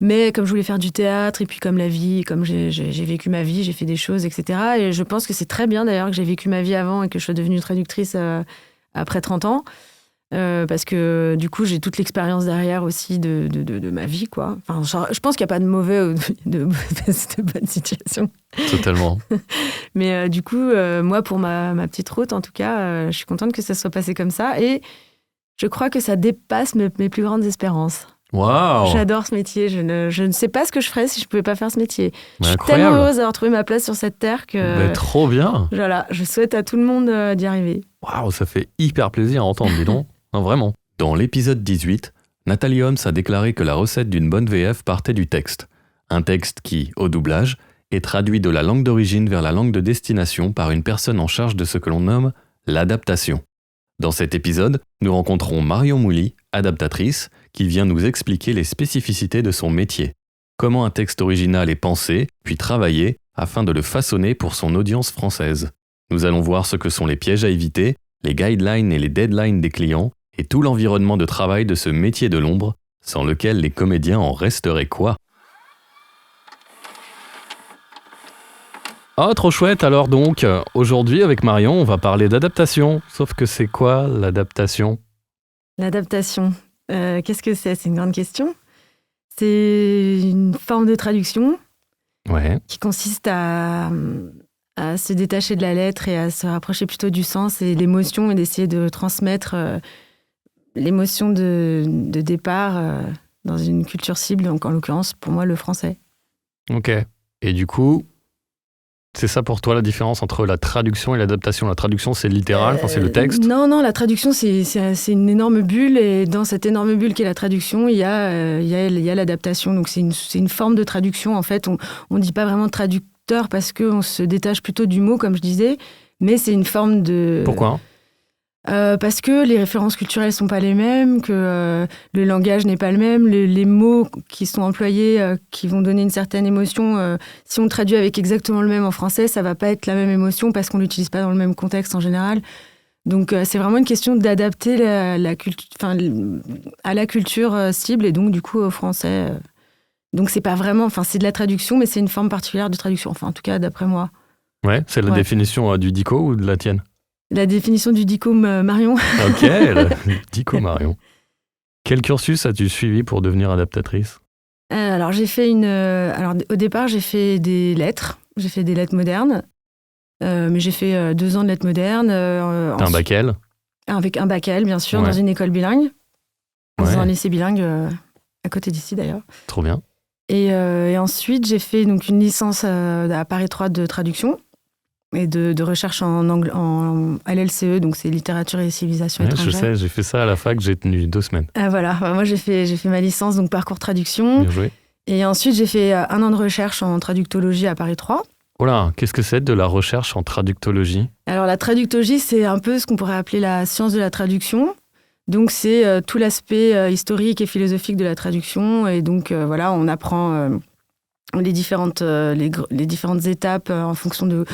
Mais comme je voulais faire du théâtre, et puis comme la vie, comme j'ai vécu ma vie, j'ai fait des choses, etc. Et je pense que c'est très bien d'ailleurs que j'ai vécu ma vie avant et que je sois devenue traductrice après 30 ans. Parce que du coup, j'ai toute l'expérience derrière aussi de ma vie, quoi. Enfin, je pense qu'il n'y a pas de mauvais ou de bonne situation. Totalement. Mais du coup, moi, pour ma petite route, en tout cas, je suis contente que ça soit passé comme ça. Et je crois que ça dépasse mes plus grandes espérances. Waouh! J'adore ce métier. Je ne sais pas ce que je ferais si je ne pouvais pas faire ce métier. Je suis Incroyable. tellement heureuse d'avoir trouvé ma place sur cette terre que... Trop bien! Voilà, je souhaite à tout le monde d'y arriver. Waouh, ça fait hyper plaisir à entendre, dis donc. Non, vraiment. Dans l'épisode 18, Nathalie Holmes a déclaré que la recette d'une bonne VF partait du texte. Un texte qui, au doublage, est traduit de la langue d'origine vers la langue de destination par une personne en charge de ce que l'on nomme l'adaptation. Dans cet épisode, nous rencontrons Marion Mouly, adaptatrice, qui vient nous expliquer les spécificités de son métier. Comment un texte original est pensé, puis travaillé, afin de le façonner pour son audience française. Nous allons voir ce que sont les pièges à éviter, les guidelines et les deadlines des clients, et tout l'environnement de travail de ce métier de l'ombre, sans lequel les comédiens en resteraient quoi? Ah, trop chouette. Alors donc, aujourd'hui avec Marion, on va parler d'adaptation. Sauf que c'est quoi l'adaptation? L'adaptation, qu'est-ce que c'est? C'est une grande question. C'est une forme de traduction qui consiste à se détacher de la lettre et à se rapprocher plutôt du sens et l'émotion et d'essayer de transmettre l'émotion de départ dans une culture cible, donc en l'occurrence pour moi le français. Ok. Et du coup, c'est ça pour toi la différence entre la traduction et l'adaptation? La traduction, c'est littéral, c'est le texte? Non, la traduction, c'est une énorme bulle. Et dans cette énorme bulle qu'est la traduction, il y a l'adaptation. Donc, c'est une forme de traduction. En fait, on ne dit pas vraiment traducteur parce qu'on se détache plutôt du mot, comme je disais. Mais c'est une forme de... Pourquoi? Parce que les références culturelles sont pas les mêmes, que le langage n'est pas le même, les mots qui sont employés, qui vont donner une certaine émotion, si on traduit avec exactement le même en français, ça va pas être la même émotion parce qu'on l'utilise pas dans le même contexte en général. Donc c'est vraiment une question d'adapter à la culture cible et donc du coup au français. Donc c'est pas vraiment, c'est de la traduction, mais c'est une forme particulière de traduction. En tout cas d'après moi. Ouais, c'est la définition du dico ou de la tienne? La définition du dico Marion. Ok, le dico Marion. Quel cursus as-tu suivi pour devenir adaptatrice? Alors, j'ai fait au départ, j'ai fait des lettres. J'ai fait des lettres modernes. Mais j'ai fait 2 ans de lettres modernes. T'as un bac L? Avec un bac L, bien sûr, dans une école bilingue. Dans un lycée bilingue, à côté d'ici d'ailleurs. Trop bien. Et ensuite, j'ai fait donc, une licence à Paris 3 de traduction. Et de recherche en LLCE, donc c'est littérature et civilisation étrangère. Je sais, j'ai fait ça à la fac, j'ai tenu 2 semaines. Ah voilà, moi j'ai fait ma licence, donc parcours traduction. Bien joué. Et ensuite j'ai fait 1 an de recherche en traductologie à Paris 3. Oh là, qu'est-ce que c'est de la recherche en traductologie? Alors la traductologie, c'est un peu ce qu'on pourrait appeler la science de la traduction. Donc c'est tout l'aspect historique et philosophique de la traduction. Et donc voilà, on apprend les différentes étapes en fonction de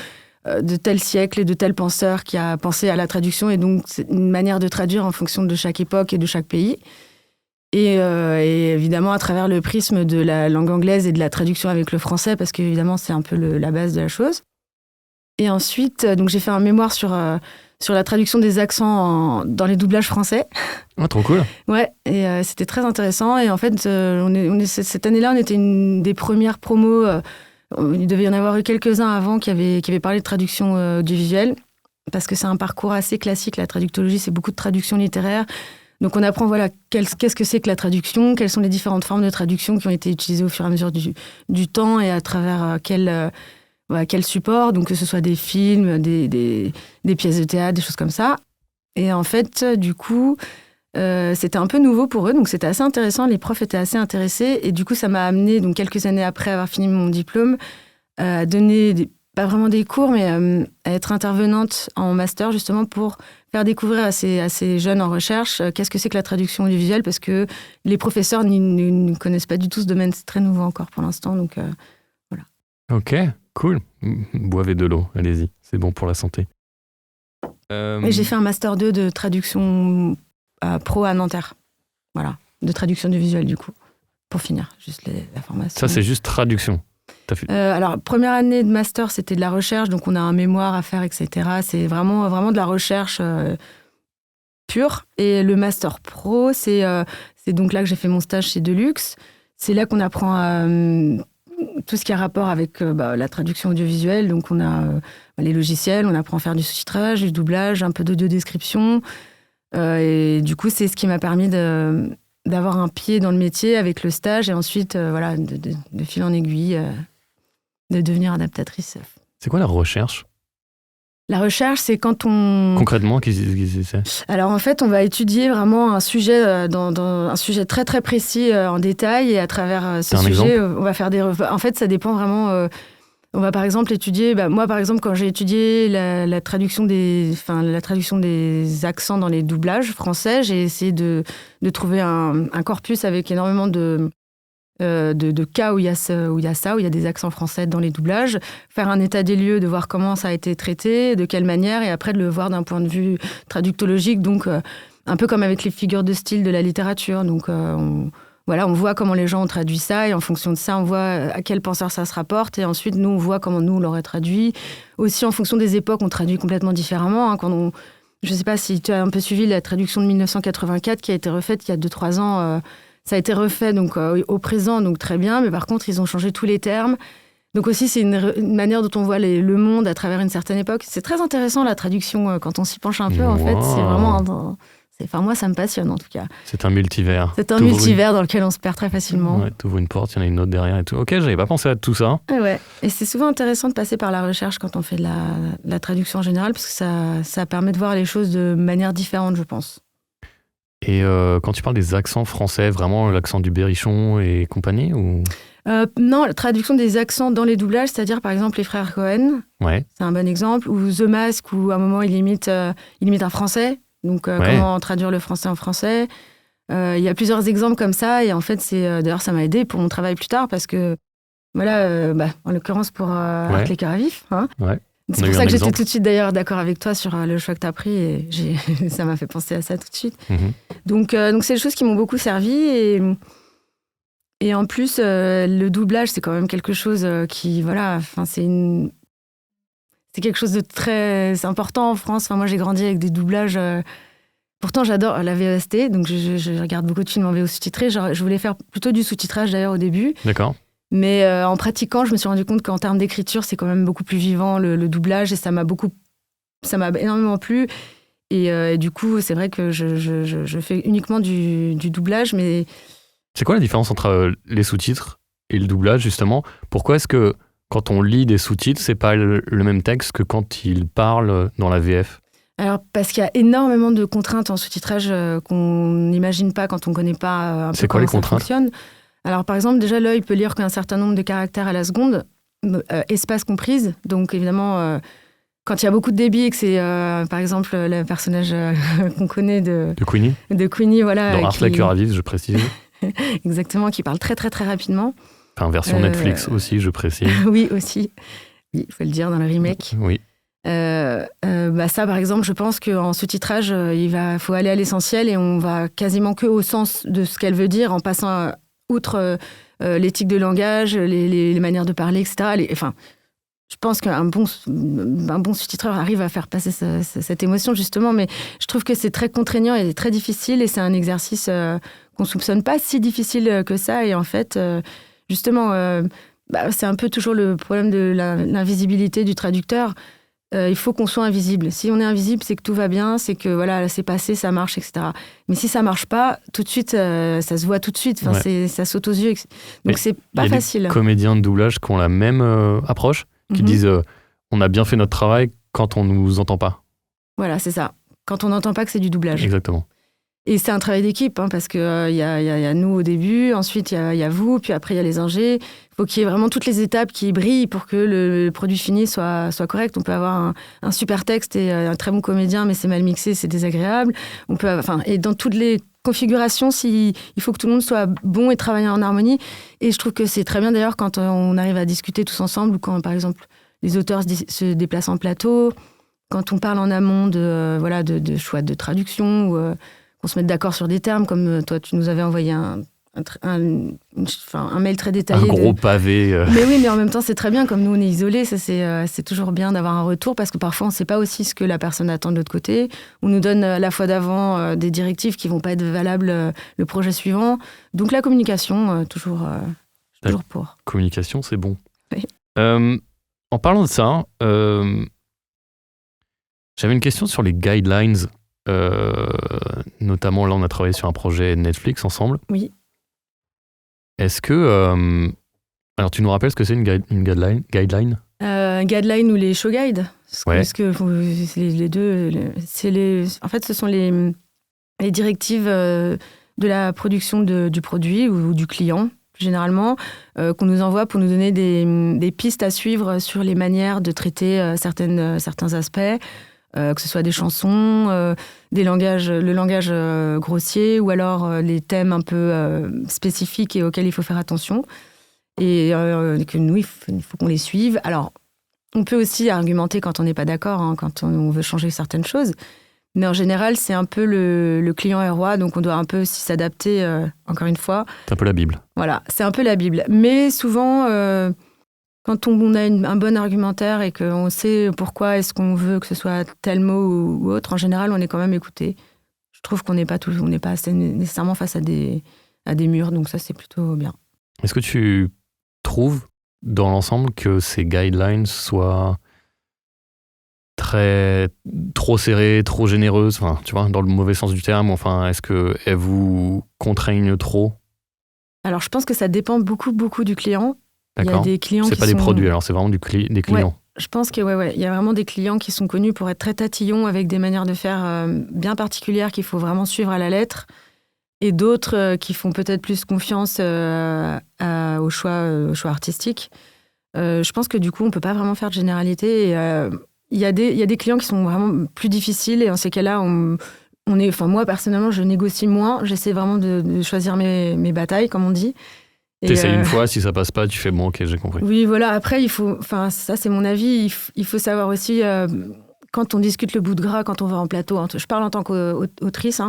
tel siècle et de tel penseur qui a pensé à la traduction. Et donc, c'est une manière de traduire en fonction de chaque époque et de chaque pays. Et évidemment, à travers le prisme de la langue anglaise et de la traduction avec le français, parce qu'évidemment, c'est un peu la base de la chose. Et ensuite, donc, j'ai fait un mémoire sur la traduction des accents dans les doublages français. Ah, trop cool. Ouais, et c'était très intéressant. Et en fait, cette année-là, on était une des premières promos... il devait y en avoir eu quelques-uns avant qui avaient parlé de traduction audiovisuelle, parce que c'est un parcours assez classique, la traductologie, c'est beaucoup de traduction littéraire. Donc on apprend qu'est-ce que c'est que la traduction, quelles sont les différentes formes de traduction qui ont été utilisées au fur et à mesure du temps et à travers quel support, donc que ce soit des films, des pièces de théâtre, des choses comme ça. Et en fait, du coup... c'était un peu nouveau pour eux, donc c'était assez intéressant. Les profs étaient assez intéressés. Et du coup, ça m'a amené, donc quelques années après avoir fini mon diplôme, à donner, pas vraiment des cours, mais à être intervenante en master, justement, pour faire découvrir à ces jeunes en recherche qu'est-ce que c'est que la traduction audiovisuelle, parce que les professeurs ne connaissent pas du tout ce domaine. C'est très nouveau encore pour l'instant, donc voilà. Ok, cool. Boivez de l'eau, allez-y, c'est bon pour la santé. Et j'ai fait un master 2 de traduction pro à Nanterre. Voilà, de traduction du visuel du coup. pour finir, juste la formation. Ça, c'est juste traduction. Alors, première année de master, c'était de la recherche, donc on a un mémoire à faire, etc. C'est vraiment, vraiment de la recherche pure. Et le master pro, c'est donc là que j'ai fait mon stage chez Deluxe. C'est là qu'on apprend tout ce qui a rapport avec la traduction audiovisuelle. Donc, on a les logiciels, on apprend à faire du sous-titrage, du doublage, un peu d'audio description. Et du coup, c'est ce qui m'a permis d'avoir un pied dans le métier avec le stage et ensuite, de fil en aiguille, de devenir adaptatrice. C'est quoi la recherche ? La recherche, c'est quand on... Concrètement, qu'est-ce que c'est ? Alors, en fait, on va étudier vraiment un sujet, dans un sujet très, très précis en détail. Et à travers ce sujet, on va faire des... En fait, ça dépend vraiment... on va, par exemple, étudier... moi, par exemple, quand j'ai étudié la traduction des accents dans les doublages français, j'ai essayé de trouver un corpus avec énormément de cas où il y a des accents français dans les doublages, faire un état des lieux, de voir comment ça a été traité, de quelle manière, et après de le voir d'un point de vue traductologique, donc un peu comme avec les figures de style de la littérature. Donc on voit comment les gens ont traduit ça, et en fonction de ça, on voit à quel penseur ça se rapporte, et ensuite, nous, on voit comment nous, on l'aurait traduit. Aussi, en fonction des époques, on traduit complètement différemment. Je ne sais pas si tu as un peu suivi la traduction de 1984, qui a été refaite il y a 2-3 ans. Ça a été refait donc, au présent, donc très bien, mais par contre, ils ont changé tous les termes. Donc aussi, c'est une manière dont on voit le monde à travers une certaine époque. C'est très intéressant, la traduction, quand on s'y penche un peu. En fait, c'est vraiment... moi, ça me passionne, en tout cas. C'est un multivers. C'est un multivers dans lequel on se perd très facilement. Ouais, t'ouvres une porte, il y en a une autre derrière et tout. Ok, j'avais pas pensé à tout ça. Ouais, et c'est souvent intéressant de passer par la recherche quand on fait de la traduction en général, parce que ça permet de voir les choses de manière différente, je pense. Et quand tu parles des accents français, vraiment l'accent du Berrichon et compagnie ou... Non, la traduction des accents dans les doublages, c'est-à-dire par exemple les frères Cohen, c'est un bon exemple, ou The Mask, où à un moment il imite un français, donc comment traduire le français en français. Il y a plusieurs exemples comme ça, et en fait, d'ailleurs ça m'a aidé pour mon travail plus tard, parce que, en l'occurrence pour Art les cœurs à vif, hein. Ouais. C'est pour ça que j'étais tout de suite d'ailleurs d'accord avec toi sur le choix que tu as pris, et ça m'a fait penser à ça tout de suite. Donc c'est des choses qui m'ont beaucoup servi, et en plus le doublage, c'est quand même quelque chose qui, c'est quelque chose de très important en France. Moi, j'ai grandi avec des doublages. Pourtant, j'adore la VST, donc je regarde beaucoup de films en VO sous-titré. Je voulais faire plutôt du sous-titrage d'ailleurs au début. D'accord. Mais en pratiquant, je me suis rendu compte qu'en termes d'écriture, c'est quand même beaucoup plus vivant, le doublage, et ça m'a énormément plu. Et du coup, c'est vrai que je fais uniquement du doublage, mais... C'est quoi la différence entre les sous-titres et le doublage, justement ? Pourquoi est-ce que quand on lit des sous-titres, c'est pas le même texte que quand ils parlent dans la VF ? Alors, parce qu'il y a énormément de contraintes en sous-titrage qu'on n'imagine pas quand on ne connaît pas un peu comment ça fonctionne. Alors, par exemple, déjà, l'œil peut lire qu'un certain nombre de caractères à la seconde, espace comprise. Donc, évidemment, quand il y a beaucoup de débit et que c'est, par exemple, le personnage qu'on connaît de Queenie. De Queenie, voilà. Dans Art les cœurs à vif, je précise. Exactement, qui parle très, très, très rapidement. Enfin, version Netflix aussi, je précise. Oui, aussi. Oui, il faut le dire, dans le remake. Oui. Ça, par exemple, je pense qu'en sous-titrage, faut aller à l'essentiel, et on va quasiment que au sens de ce qu'elle veut dire, en passant... outre l'éthique de langage, les manières de parler, etc. Je pense qu'un bon sous-titreur arrive à faire passer cette émotion, justement, mais je trouve que c'est très contraignant et très difficile, et c'est un exercice qu'on ne soupçonne pas si difficile que ça. Et en fait, justement, c'est un peu toujours le problème de l'invisibilité du traducteur. Il faut qu'on soit invisible. Si on est invisible, c'est que tout va bien, c'est que voilà, c'est passé, ça marche, etc. Mais si ça marche pas, tout de suite, ça se voit tout de suite. Ça saute aux yeux. Donc c'est pas facile. Il y a des comédiens de doublage qui ont la même approche, qui disent on a bien fait notre travail quand on nous entend pas. Voilà, c'est ça. Quand on n'entend pas que c'est du doublage. Exactement. Et c'est un travail d'équipe, parce que y a nous au début, ensuite il y a vous, puis après il y a les ingés. Il faut qu'il y ait vraiment toutes les étapes qui brillent pour que le produit fini soit correct. On peut avoir un super texte et un très bon comédien, mais c'est mal mixé, c'est désagréable. Et dans toutes les configurations, il faut que tout le monde soit bon et travaille en harmonie. Et je trouve que c'est très bien d'ailleurs quand on arrive à discuter tous ensemble, ou quand par exemple les auteurs se déplacent en plateau, quand on parle en amont de choix de traduction, ou... qu'on se mette d'accord sur des termes, comme toi, tu nous avais envoyé un un mail très détaillé. Un gros pavé. Mais oui, mais en même temps, c'est très bien. Comme nous, on est isolés, ça, c'est toujours bien d'avoir un retour parce que parfois, on ne sait pas aussi ce que la personne attend de l'autre côté. On nous donne la fois d'avant des directives qui ne vont pas être valables le projet suivant. Donc, la communication, toujours pour. Communication, c'est bon. Oui. En parlant de ça, j'avais une question sur les guidelines. Notamment, là, on a travaillé sur un projet Netflix ensemble. Oui. Est-ce que... alors, tu nous rappelles ce que c'est une guideline Guideline ou les show guides. Ouais. Parce que les deux... en fait, ce sont les directives de la production du produit ou du client, généralement, qu'on nous envoie pour nous donner des pistes à suivre sur les manières de traiter certains aspects. Que ce soit des chansons, le langage grossier ou alors les thèmes un peu spécifiques et auxquels il faut faire attention. Et que nous, il faut qu'on les suive. Alors, on peut aussi argumenter quand on n'est pas d'accord, quand on veut changer certaines choses. Mais en général, c'est un peu le client est roi, donc on doit un peu aussi s'adapter, encore une fois. C'est un peu la Bible. Voilà, c'est un peu la Bible. Mais souvent... quand on a un bon argumentaire et qu'on sait pourquoi est-ce qu'on veut que ce soit tel mot ou autre, en général, on est quand même écouté. Je trouve qu'on n'est pas assez nécessairement face à des murs, donc ça, c'est plutôt bien. Est-ce que tu trouves, dans l'ensemble, que ces guidelines soient trop serrées, trop généreuses, enfin, tu vois, dans le mauvais sens du terme, enfin, est-ce qu'elles vous contraignent trop ? Alors, je pense que ça dépend beaucoup, beaucoup du client. D'accord. Il y a des clients c'est pas des produits, alors c'est vraiment des clients. Ouais, je pense que il y a vraiment des clients qui sont connus pour être très tatillons avec des manières de faire bien particulières qu'il faut vraiment suivre à la lettre, et d'autres qui font peut-être plus confiance au choix artistique. Je pense que du coup, on peut pas vraiment faire de généralité. Il y a des clients qui sont vraiment plus difficiles, et dans ces cas-là, moi personnellement, je négocie moins. J'essaie vraiment de choisir mes batailles, comme on dit. T'essayes une fois, si ça passe pas, tu fais bon, ok, j'ai compris. Oui, voilà. Après, ça c'est mon avis, il faut savoir aussi, quand on discute le bout de gras, quand on va en plateau, je parle en tant qu'autrice,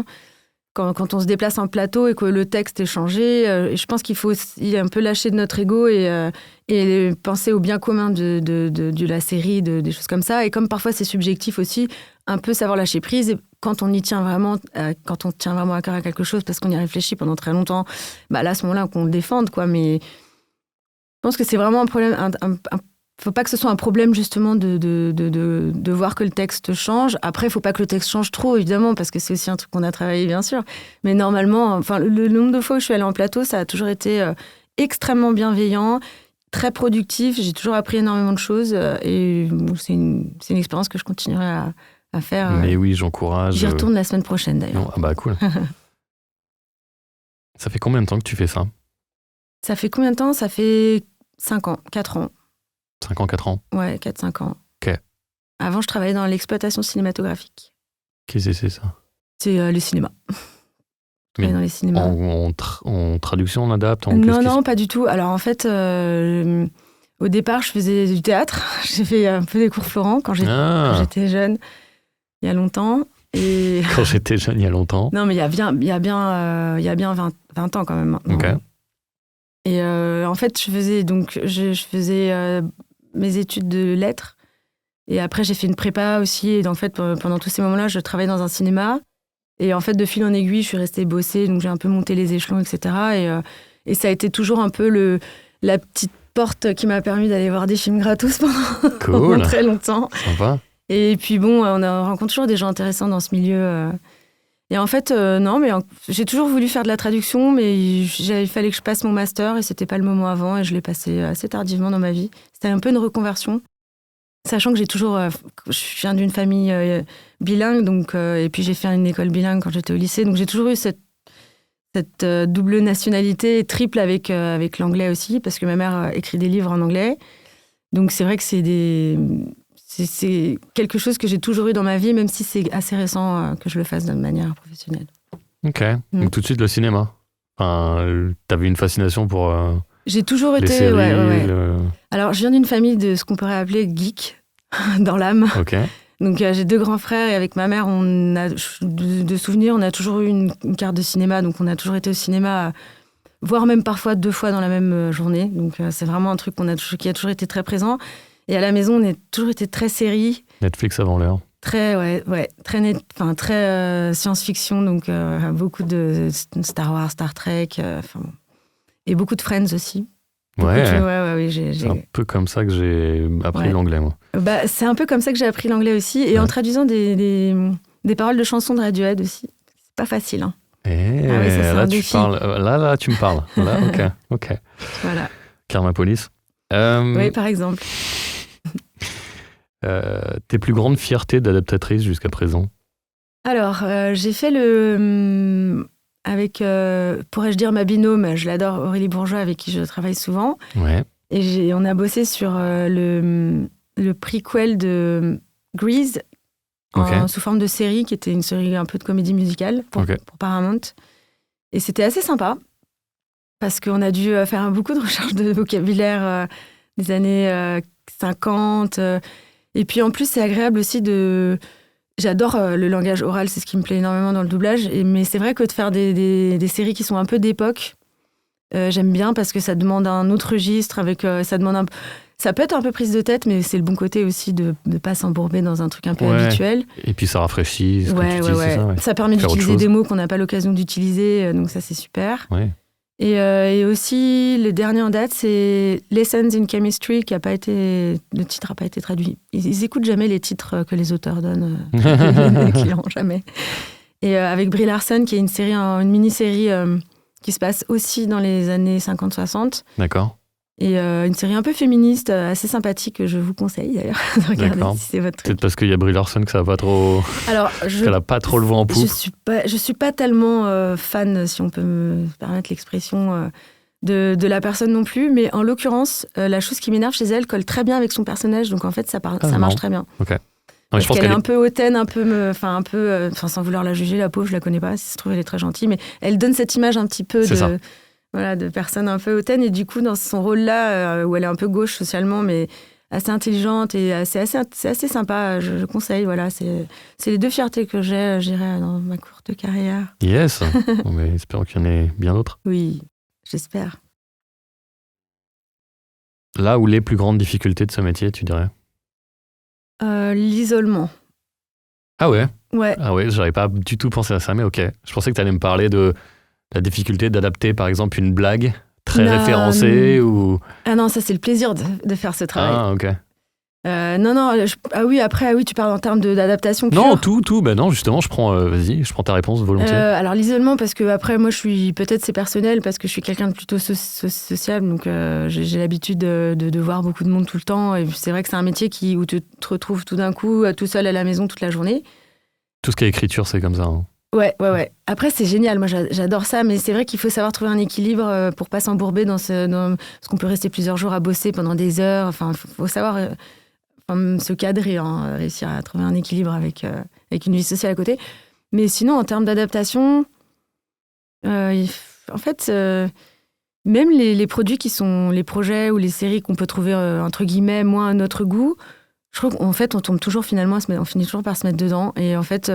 quand on se déplace en plateau et que le texte est changé, je pense qu'il faut aussi un peu lâcher de notre ego et penser au bien commun de la série, des choses comme ça. Et comme parfois c'est subjectif aussi, un peu savoir lâcher prise. Et quand on tient vraiment à cœur à quelque chose parce qu'on y réfléchit pendant très longtemps, là, à ce moment-là, qu'on le défende, quoi. Mais je pense que c'est vraiment un problème. Faut pas que ce soit un problème, justement, de voir que le texte change. Après, il faut pas que le texte change trop, évidemment, parce que c'est aussi un truc qu'on a travaillé, bien sûr. Mais normalement, le nombre de fois où je suis allée en plateau, ça a toujours été extrêmement bienveillant, très productif. J'ai toujours appris énormément de choses. Et c'est une expérience que je continuerai à faire. Mais oui, j'encourage. J'y retourne la semaine prochaine, d'ailleurs. Ah bah, cool. Ça fait combien de temps que tu fais ça ? Ça fait combien de temps ? Ça fait 5 ans, 4 ans. 5 ans, 4 ans ? Ouais, 4-5 ans. Ok. Avant, je travaillais dans l'exploitation cinématographique. Qu'est-ce que c'est ça ? C'est le cinéma. Mais dans les cinémas. En traduction, on adapte Non, pas du tout. Alors en fait, au départ, je faisais du théâtre. J'ai fait un peu des cours Florent quand j'étais jeune, il y a longtemps. Et... Quand j'étais jeune, il y a longtemps. Non, mais il y a bien 20 ans quand même maintenant. Okay. Et en fait, je faisais mes études de lettres. Et après, j'ai fait une prépa aussi. Et en fait, pendant tous ces moments-là, je travaillais dans un cinéma. Et en fait, de fil en aiguille, je suis restée bosser. Donc, j'ai un peu monté les échelons, etc. Et ça a été toujours un peu la petite porte qui m'a permis d'aller voir des films gratos pendant très longtemps. Sympa. Et puis bon, on rencontre toujours des gens intéressants dans ce milieu. Et en fait, non, mais j'ai toujours voulu faire de la traduction, mais il fallait que je passe mon master et c'était pas le moment avant. Et je l'ai passé assez tardivement dans ma vie. C'était un peu une reconversion. Sachant que je viens d'une famille bilingue, donc, et puis j'ai fait une école bilingue quand j'étais au lycée. Donc j'ai toujours eu cette double nationalité, triple avec l'anglais aussi, parce que ma mère écrit des livres en anglais. Donc c'est vrai que c'est quelque chose que j'ai toujours eu dans ma vie, même si c'est assez récent que je le fasse de manière professionnelle. Ok, donc tout de suite le cinéma. Enfin, t'avais une fascination pour j'ai toujours les été, séries, ouais. Alors je viens d'une famille de ce qu'on pourrait appeler geek, dans l'âme. Ok. Donc j'ai 2 grands frères et avec ma mère, on a de souvenirs, on a toujours eu une carte de cinéma, donc on a toujours été au cinéma voire même parfois 2 fois dans la même journée. Donc c'est vraiment un truc qui a toujours été très présent. Et à la maison, on a toujours été très série. Netflix avant l'heure. Très, très science-fiction, donc beaucoup de Star Wars, Star Trek, et beaucoup de Friends aussi. Ouais, oui, c'est un peu comme ça que j'ai appris l'anglais, moi. C'est un peu comme ça que j'ai appris l'anglais aussi, et en traduisant des paroles de chansons de Radiohead aussi. C'est pas facile, hein. Ça, là, tu parles. Là, tu me parles. Là, ok. Voilà. Karma Police. Oui, par exemple. Tes plus grandes fiertés d'adaptatrice jusqu'à présent? Alors, j'ai fait avec, pourrais-je dire, ma binôme, je l'adore, Aurélie Bourgeois, avec qui je travaille souvent. Ouais. Et on a bossé sur le prequel de Grease, sous forme de série, qui était une série un peu de comédie musicale pour Paramount. Et c'était assez sympa, parce qu'on a dû faire beaucoup de recherches de vocabulaire des années 50. Et puis en plus, c'est agréable aussi J'adore le langage oral, c'est ce qui me plaît énormément dans le doublage. Mais c'est vrai que de faire des séries qui sont un peu d'époque, j'aime bien parce que ça demande un autre registre. Ça peut être un peu prise de tête, mais c'est le bon côté aussi de ne pas s'embourber dans un truc un peu habituel. Et puis ça rafraîchit. Ça permet d'utiliser des mots qu'on n'a pas l'occasion d'utiliser, donc ça c'est super. Ouais. Et aussi, le dernier en date, c'est Lessons in Chemistry, le titre n'a pas été traduit. Ils écoutent jamais les titres que les auteurs donnent, les clients, jamais. Et avec Brie Larson, qui est une mini-série qui se passe aussi dans les années 50-60. D'accord. Et une série un peu féministe, assez sympathique, que je vous conseille d'ailleurs de regarder si c'est votre truc. Peut-être parce qu'il y a Brie Larson que ça va pas trop. Alors, qu'elle a pas trop le vent en poupe. Je suis pas tellement fan, si on peut me permettre l'expression, de la personne non plus. Mais en l'occurrence, la chose qui m'énerve chez elle colle très bien avec son personnage. Donc en fait, ça marche très bien. Ok. Parce qu'elle est un peu hautaine, sans vouloir la juger, la pauvre, je la connais pas. Si ça se trouve, elle est très gentille, mais elle donne cette image un petit peu de personne un peu hautaine. Et du coup, dans son rôle-là, où elle est un peu gauche socialement, mais assez intelligente et c'est assez sympa, je conseille. Voilà, c'est les 2 fiertés que j'ai, je dirais, dans ma courte carrière. Yes. Mais espérons qu'il y en ait bien d'autres. Oui, j'espère. Là où les plus grandes difficultés de ce métier, tu dirais? L'isolement. Ah ouais? Ouais. Ah ouais, j'avais pas du tout pensé à ça, mais ok. Je pensais que tu allais me parler de la difficulté d'adapter, par exemple, une blague très référencée ou... Ah non, ça c'est le plaisir de faire ce travail. Ah, ok. Après, tu parles en termes d'adaptation pure. Non, tout. Ben non, justement, je prends ta réponse volontiers. Alors l'isolement, parce que après, moi, peut-être c'est personnel, parce que je suis quelqu'un de plutôt sociable, donc j'ai l'habitude de voir beaucoup de monde tout le temps. Et c'est vrai que c'est un métier où tu te retrouves tout d'un coup tout seul à la maison toute la journée. Tout ce qui est écriture, c'est comme ça. Hein. Ouais. Après, c'est génial. Moi, j'adore ça, mais c'est vrai qu'il faut savoir trouver un équilibre pour pas s'embourber parce qu'on peut rester plusieurs jours à bosser pendant des heures. Enfin, faut savoir se cadrer, réussir à trouver un équilibre avec une vie sociale à côté. Mais sinon, en termes d'adaptation, en fait, même les produits qui sont les projets ou les séries qu'on peut trouver entre guillemets moins à notre goût, je trouve qu'en fait, on tombe toujours finalement, on finit toujours par se mettre dedans. Et en fait,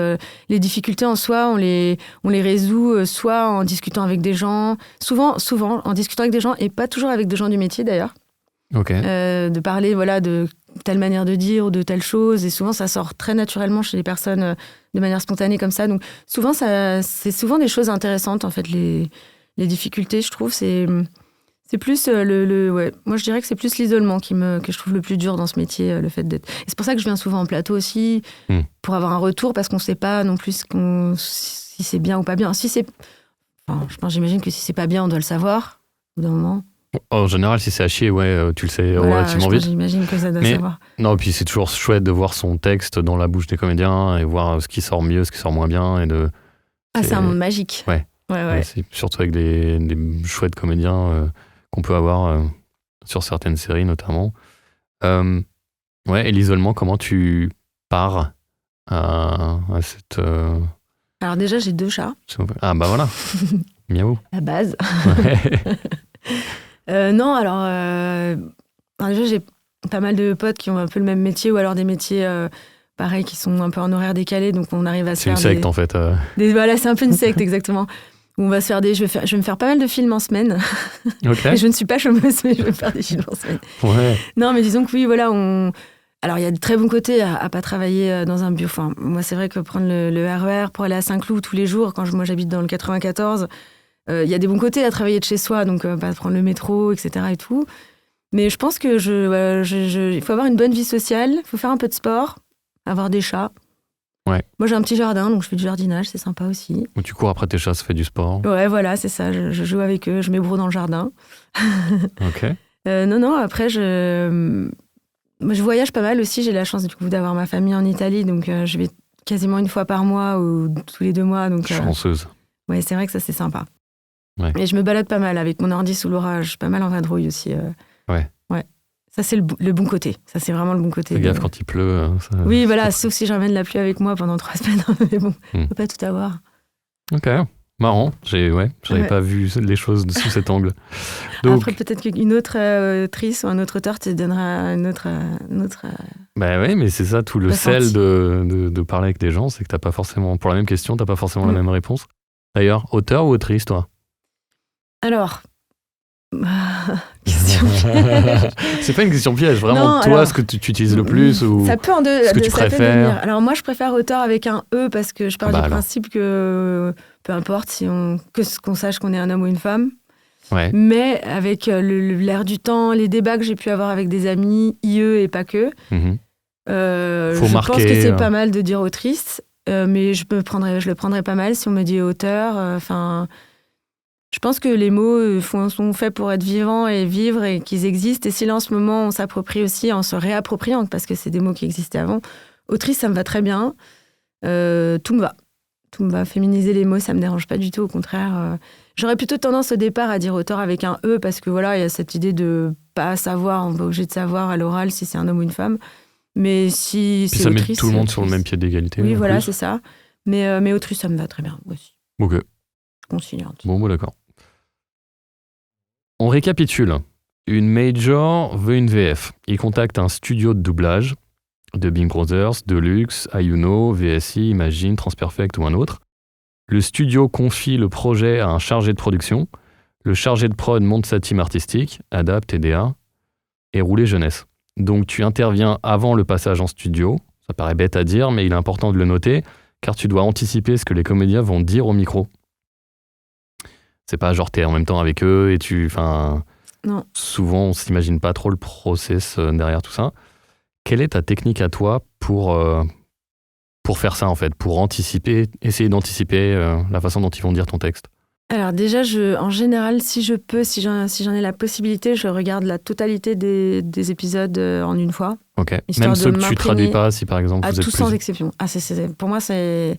les difficultés en soi, on les résout soit en discutant avec des gens, souvent en discutant avec des gens, et pas toujours avec des gens du métier d'ailleurs. Ok. De parler de telle manière de dire ou de telle chose. Et souvent, ça sort très naturellement chez les personnes de manière spontanée comme ça. Donc souvent, c'est souvent des choses intéressantes, en fait, les difficultés, je trouve. C'est plus moi je dirais que c'est plus l'isolement que je trouve le plus dur dans ce métier, le fait d'être. Et c'est pour ça que je viens souvent en plateau aussi, pour avoir un retour, parce qu'on ne sait pas non plus si c'est bien ou pas bien. J'imagine que si c'est pas bien, on doit le savoir au bout d'un moment. En général, si c'est à chier, tu le sais relativement vite. J'imagine que ça doit savoir. Non, puis c'est toujours chouette de voir son texte dans la bouche des comédiens et voir ce qui sort mieux, ce qui sort moins bien. C'est un monde magique. Ouais. C'est surtout avec des chouettes comédiens qu'on peut avoir sur certaines séries notamment. Et l'isolement, comment tu pars à cette... Alors déjà, j'ai 2 chats. Ah bah voilà, miaou. La base. Ouais. Non, alors déjà, j'ai pas mal de potes qui ont un peu le même métier, ou alors des métiers pareils qui sont un peu en horaire décalé, donc on arrive à se faire... C'est une secte en fait. Voilà, c'est un peu une secte, exactement. où on va se faire je vais me faire pas mal de films en semaine. Ok. Et je ne suis pas chômeuse, mais je vais me faire des films en semaine. Ouais. Non, mais disons que oui, voilà, alors, il y a de très bons côtés à pas travailler dans un bureau. Enfin, moi, c'est vrai que prendre le RER pour aller à Saint-Cloud tous les jours, moi, j'habite dans le 94, il y a des bons côtés à travailler de chez soi, donc pas prendre le métro, etc. et tout. Mais je pense que il faut avoir une bonne vie sociale, il faut faire un peu de sport, avoir des chats. Ouais. Moi, j'ai un petit jardin, donc je fais du jardinage, c'est sympa aussi. Où tu cours après tes chats, ça fait du sport. Ouais, voilà, c'est ça, je joue avec eux, je m'ébroue dans le jardin. Ok. Non, après, moi, je voyage pas mal aussi. J'ai la chance du coup d'avoir ma famille en Italie, donc je vais quasiment une fois par mois ou tous les 2 mois. Donc, chanceuse. Ouais, c'est vrai que ça, c'est sympa. Ouais. Et je me balade pas mal avec mon ordi sous l'orage, pas mal en vadrouille aussi. Ouais. Ça, c'est le bon côté. Ça, c'est vraiment le bon côté. Fais gaffe quand il pleut. Oui, voilà, sauf si j'emmène la pluie avec moi pendant 3 semaines. Mais bon, on peut pas tout avoir. Ok. Marrant, j'avais pas vu les choses sous cet angle. Donc... Après, peut-être qu'une autre autrice ou un autre auteur te donnera une autre... Bah oui, mais c'est ça tout le sel de parler avec des gens, c'est que t'as pas forcément, pour la même question, t'as pas forcément la même réponse. D'ailleurs, auteur ou autrice, toi? Alors... question piège. C'est pas une question piège, vraiment. Non, toi, alors, ce que tu utilises le plus ou ça peut ce que tu préfères. Alors moi, je préfère auteur avec un E parce que je pars du principe que peu importe qu'on sache qu'on est un homme ou une femme. Ouais. Mais avec l'air du temps, les débats que j'ai pu avoir avec des amis, IE et pas que, je pense que c'est pas mal de dire autrice, mais je le prendrais pas mal si on me dit auteur. Je pense que les mots sont faits pour être vivants et vivre et qu'ils existent. Et si là, en ce moment, on s'approprie aussi en se réappropriant, parce que c'est des mots qui existaient avant. Autrice, ça me va très bien. Tout me va. Tout me va. Féminiser les mots, ça me dérange pas du tout. Au contraire, j'aurais plutôt tendance au départ à dire auteur avec un E, parce que voilà, il y a cette idée de pas savoir, on va obligé de savoir à l'oral si c'est un homme ou une femme. Mais si c'est autrice... Puis ça met tout le monde sur le même pied d'égalité. Oui, voilà, c'est ça. Mais autrice, ça me va très bien aussi. Ok. Conciliante. Bon, d'accord. On récapitule. Une major veut une VF. Il contacte un studio de doublage, de Bing Brothers, Deluxe, Ayuno, VSI, Imagine, Transperfect ou un autre. Le studio confie le projet à un chargé de production. Le chargé de prod monte sa team artistique, adapte, TDA, et roulé jeunesse. Donc tu interviens avant le passage en studio. Ça paraît bête à dire, mais il est important de le noter, car tu dois anticiper ce que les comédiens vont dire au micro. C'est pas genre t'es en même temps avec eux et non. Souvent on s'imagine pas trop le process derrière tout ça. Quelle est ta technique à toi pour faire ça en fait, pour essayer d'anticiper la façon dont ils vont dire ton texte? Alors déjà, en général, si j'en ai la possibilité, je regarde la totalité des épisodes en une fois. Ok. Même ceux que tu traduis pas, si par exemple vous êtes tout sans exception. Pour moi, c'est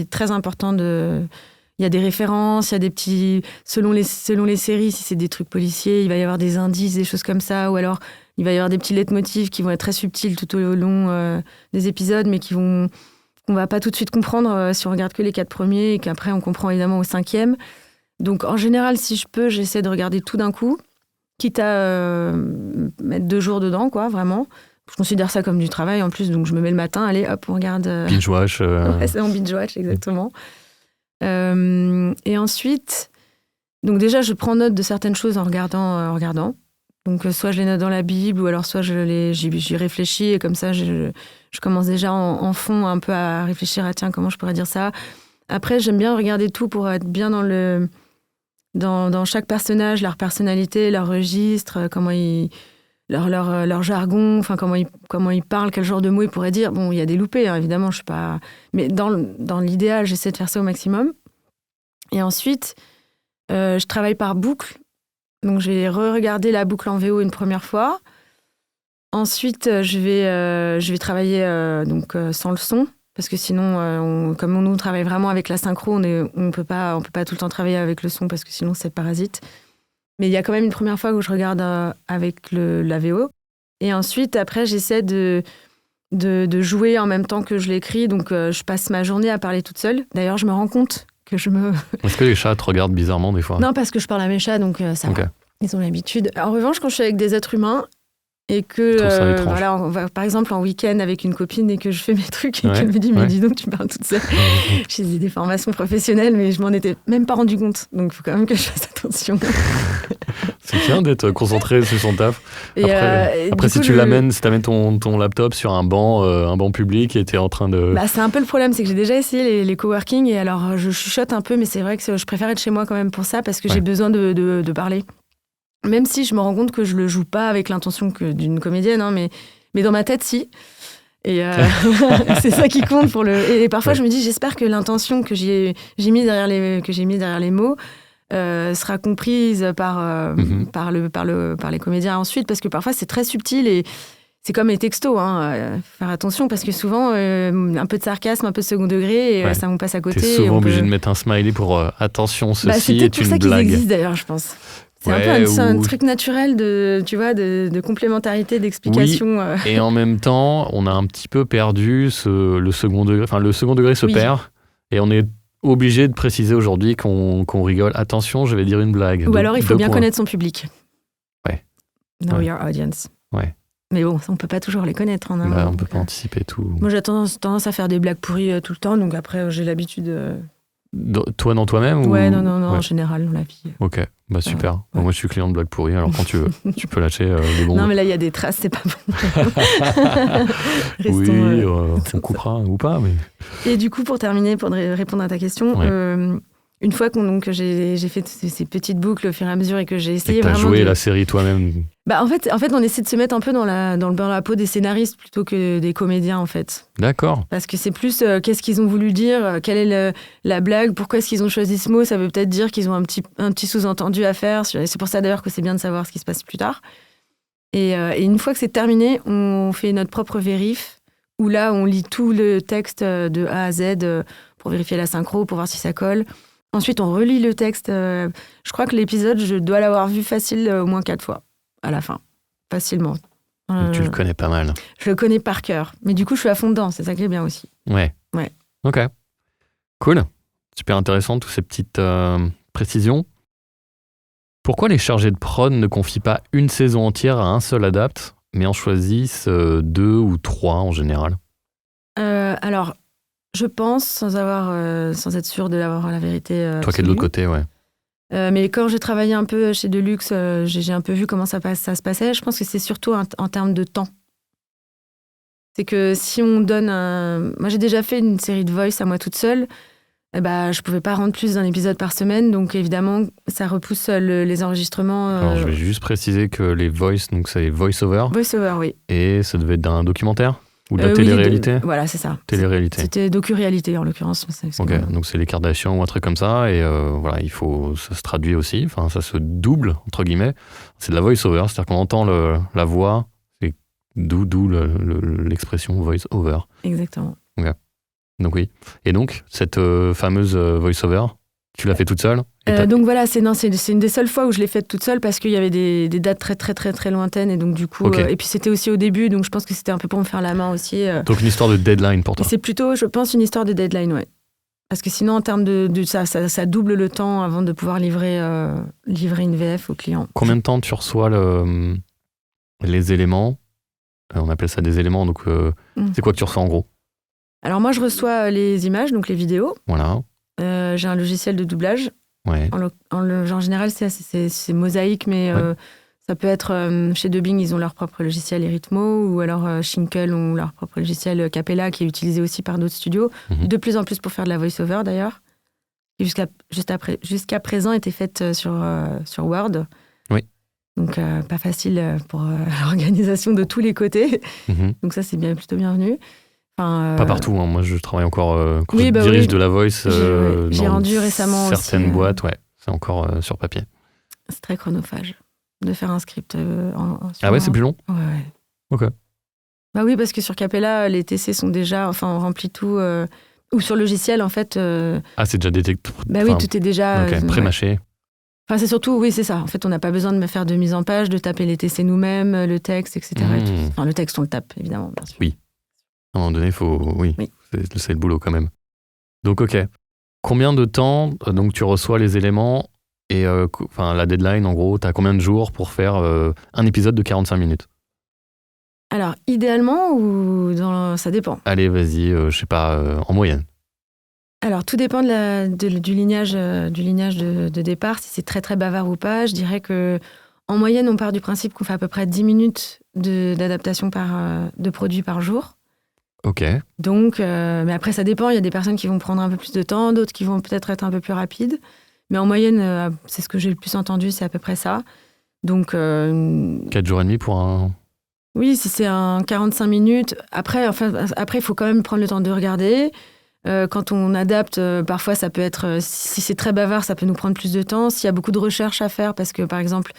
très important de... Il y a des références, il y a des petits... Selon les séries, si c'est des trucs policiers, il va y avoir des indices, des choses comme ça, ou alors il va y avoir des petits leitmotifs qui vont être très subtils tout au long des épisodes, mais qu'on va pas tout de suite comprendre si on regarde que les 4 premiers et qu'après on comprend évidemment au 5e. Donc en général, si je peux, j'essaie de regarder tout d'un coup, quitte à mettre 2 jours dedans, quoi, vraiment. Je considère ça comme du travail en plus, donc je me mets le matin, allez, hop, on regarde... Binge-watch. Ouais, c'est en binge-watch, exactement. Et ensuite, donc déjà, je prends note de certaines choses en regardant. Donc, soit je les note dans la Bible, ou alors soit j'y réfléchis, et comme ça, je commence déjà en fond un peu à réfléchir à tiens, comment je pourrais dire ça. Après, j'aime bien regarder tout pour être bien dans chaque personnage, leur personnalité, leur registre, comment leur jargon, enfin comment ils parlent, quel genre de mots ils pourraient dire. Bon, il y a des loupés, hein, évidemment, je suis pas... Mais dans l'idéal, j'essaie de faire ça au maximum. Et ensuite, je travaille par boucle. Donc, je vais re-regarder la boucle en VO une première fois. Ensuite, je vais travailler sans le son, parce que sinon, comme nous travaille vraiment avec la synchro, on peut pas tout le temps travailler avec le son, parce que sinon, c'est parasite. Mais il y a quand même une première fois où je regarde avec la VO. Et ensuite, après, j'essaie de jouer en même temps que je l'écris. Donc, je passe ma journée à parler toute seule. D'ailleurs, je me rends compte que Est-ce que les chats te regardent bizarrement des fois? Non, parce que je parle à mes chats, donc ça va. Ils ont l'habitude. En revanche, quand je suis avec des êtres humains, et que Je trouve ça étrange. voilà, on va par exemple en week-end avec une copine et que je fais mes trucs et Ouais, qu'elle me dit mais ouais. dis donc tu parles toute seule. J'ai des formations professionnelles mais je m'en étais même pas rendu compte, donc il faut quand même que je fasse attention. C'est bien d'être concentré sur son taf. Et, Après, du si coup, tu l'amènes, si t'amènes ton laptop sur un banc public et t'es en train de... Bah, c'est un peu le problème, c'est que j'ai déjà essayé les coworking et alors je chuchote un peu, mais c'est vrai que je préfère être chez moi quand même pour ça parce que j'ai besoin de parler. Même si je me rends compte que je le joue pas avec l'intention d'une comédienne, hein, mais dans ma tête, si. Et c'est ça qui compte pour le. Et parfois, je me dis, j'espère que l'intention que j'ai mis derrière les mots sera comprise par les comédiens ensuite, parce que parfois c'est très subtil et c'est comme les textos, hein, faire attention parce que souvent un peu de sarcasme, un peu de second degré et ça on passe à côté. T'es souvent obligé de mettre un smiley pour attention, ceci est une blague. C'est pour ça qu'ils existent d'ailleurs, je pense. C'est un peu un truc naturel de complémentarité, d'explication. Oui, et en même temps, on a un petit peu perdu le second degré. Enfin, le second degré se perd et on est obligé de préciser aujourd'hui qu'on rigole. Attention, je vais dire une blague. Ou alors, il faut bien connaître son public. Ouais. Know your audience. Ouais. Mais bon, on peut pas toujours les connaître. On ne peut pas anticiper tout. Moi, j'ai tendance à faire des blagues pourries tout le temps, donc après, j'ai l'habitude... Toi dans toi-même Ouais, non, en général, dans la vie. Ok, bah super. Ouais. Moi, je suis client de blagues pourries, alors quand tu veux, tu peux lâcher des bons... Non, mais là, il y a des traces, c'est pas bon. Oui, on coupera ou pas, mais... Et du coup, pour terminer, pour répondre à ta question, une fois que j'ai fait ces petites boucles au fur et à mesure et que j'ai essayé vraiment... Et que t'as joué la série toi-même. Bah, en fait, on essaie de se mettre un peu dans la peau des scénaristes plutôt que des comédiens, en fait. D'accord. Parce que c'est plus qu'est-ce qu'ils ont voulu dire, quelle est la blague, pourquoi est-ce qu'ils ont choisi ce mot. Ça veut peut-être dire qu'ils ont un petit sous-entendu à faire. C'est pour ça d'ailleurs que c'est bien de savoir ce qui se passe plus tard. Et une fois que c'est terminé, on fait notre propre vérif, où là, on lit tout le texte de A à Z pour vérifier la synchro, pour voir si ça colle. Ensuite, on relit le texte. Je crois que l'épisode, je dois l'avoir vu facile au moins 4 fois, à la fin. Facilement. Tu le connais pas mal. Je le connais par cœur. Mais du coup, je suis à fond dedans. C'est ça qui est bien aussi. Ouais. Ok. Cool. Super intéressant, toutes ces petites précisions. Pourquoi les chargés de prod ne confient pas une saison entière à un seul adapt, mais en choisissent 2 ou 3 en général? Alors, je pense, sans être sûre de l'avoir la vérité. Toi qui es de l'autre côté, ouais. Mais quand j'ai travaillé un peu chez Deluxe, j'ai un peu vu comment ça se passait. Je pense que c'est surtout en termes de temps. C'est que si on donne Moi, j'ai déjà fait une série de Voice à moi toute seule. Je ne pouvais pas rendre plus d'un épisode par semaine. Donc, évidemment, ça repousse les enregistrements. Alors, je vais juste préciser que les Voice, donc c'est voice-over. Voice-over, oui. Et ça devait être d'un documentaire? Ou de la télé-réalité? Voilà, c'est ça. Télé-réalité. C'était docu-réalité, en l'occurrence. Ok, donc c'est les Kardashians ou un truc comme ça. Et voilà, ça se traduit aussi. Enfin, ça se double, entre guillemets. C'est de la voice-over, c'est-à-dire qu'on entend la voix. C'est d'où l'expression voice-over. Exactement. Ok. Donc oui. Et donc, cette fameuse voice-over, tu l'as fait toute seule? Donc voilà, c'est une des seules fois où je l'ai faite toute seule parce qu'il y avait des dates très très très très lointaines et donc du coup et puis c'était aussi au début, donc je pense que c'était un peu pour me faire la main aussi. Donc une histoire de deadline pour toi. C'est plutôt, je pense, une histoire de deadline, ouais. Parce que sinon en termes de ça double le temps avant de pouvoir livrer une VF au client. Combien de temps tu reçois les éléments? On appelle ça des éléments, donc c'est quoi que tu reçois en gros? Alors moi je reçois les images, donc les vidéos. Voilà. J'ai un logiciel de doublage. Ouais. En général, c'est mosaïque, mais ça peut être... chez Dubbing, ils ont leur propre logiciel Erythmo, ou alors Shinkle ont leur propre logiciel Capella, qui est utilisé aussi par d'autres studios, de plus en plus pour faire de la voice-over, d'ailleurs. Et jusqu'à présent, était faite sur Word. Oui. Donc, pas facile pour l'organisation de tous les côtés. Donc ça, c'est plutôt bienvenu. Pas partout, hein. Moi je travaille encore quand je dirige de la voice j'ai rendu récemment certaines boîtes, c'est encore sur papier. C'est très chronophage de faire un script c'est plus long? Ouais. Ok. Bah oui, parce que sur Capella, les TC sont déjà, on remplit tout, ou sur le logiciel en fait. C'est déjà détecté. Oui, tout est déjà pré-mâché. C'est surtout, oui, c'est ça. En fait, on n'a pas besoin de faire de mise en page, de taper les TC nous-mêmes, le texte, etc. Et tout. Enfin, le texte, on le tape, évidemment, bien sûr. Oui. À un moment donné, oui. C'est le boulot quand même. Donc, ok. Combien de temps, donc, tu reçois les éléments et la deadline, en gros, tu as combien de jours pour faire un épisode de 45 minutes? Alors, idéalement ça dépend. Allez, vas-y, je sais pas, en moyenne. Alors, tout dépend du lignage de départ, si c'est très très bavard ou pas. Je dirais que en moyenne, on part du principe qu'on fait à peu près 10 minutes d'adaptation de produits par jour. Ok. Donc, mais après, ça dépend. Il y a des personnes qui vont prendre un peu plus de temps, d'autres qui vont peut-être être un peu plus rapides. Mais en moyenne, c'est ce que j'ai le plus entendu, c'est à peu près ça. Donc, 4 jours et demi pour un... oui, si c'est un 45 minutes. Après, il faut quand même prendre le temps de regarder. Quand on adapte, parfois, ça peut être... si c'est très bavard, ça peut nous prendre plus de temps. S'il y a beaucoup de recherches à faire, parce que, par exemple,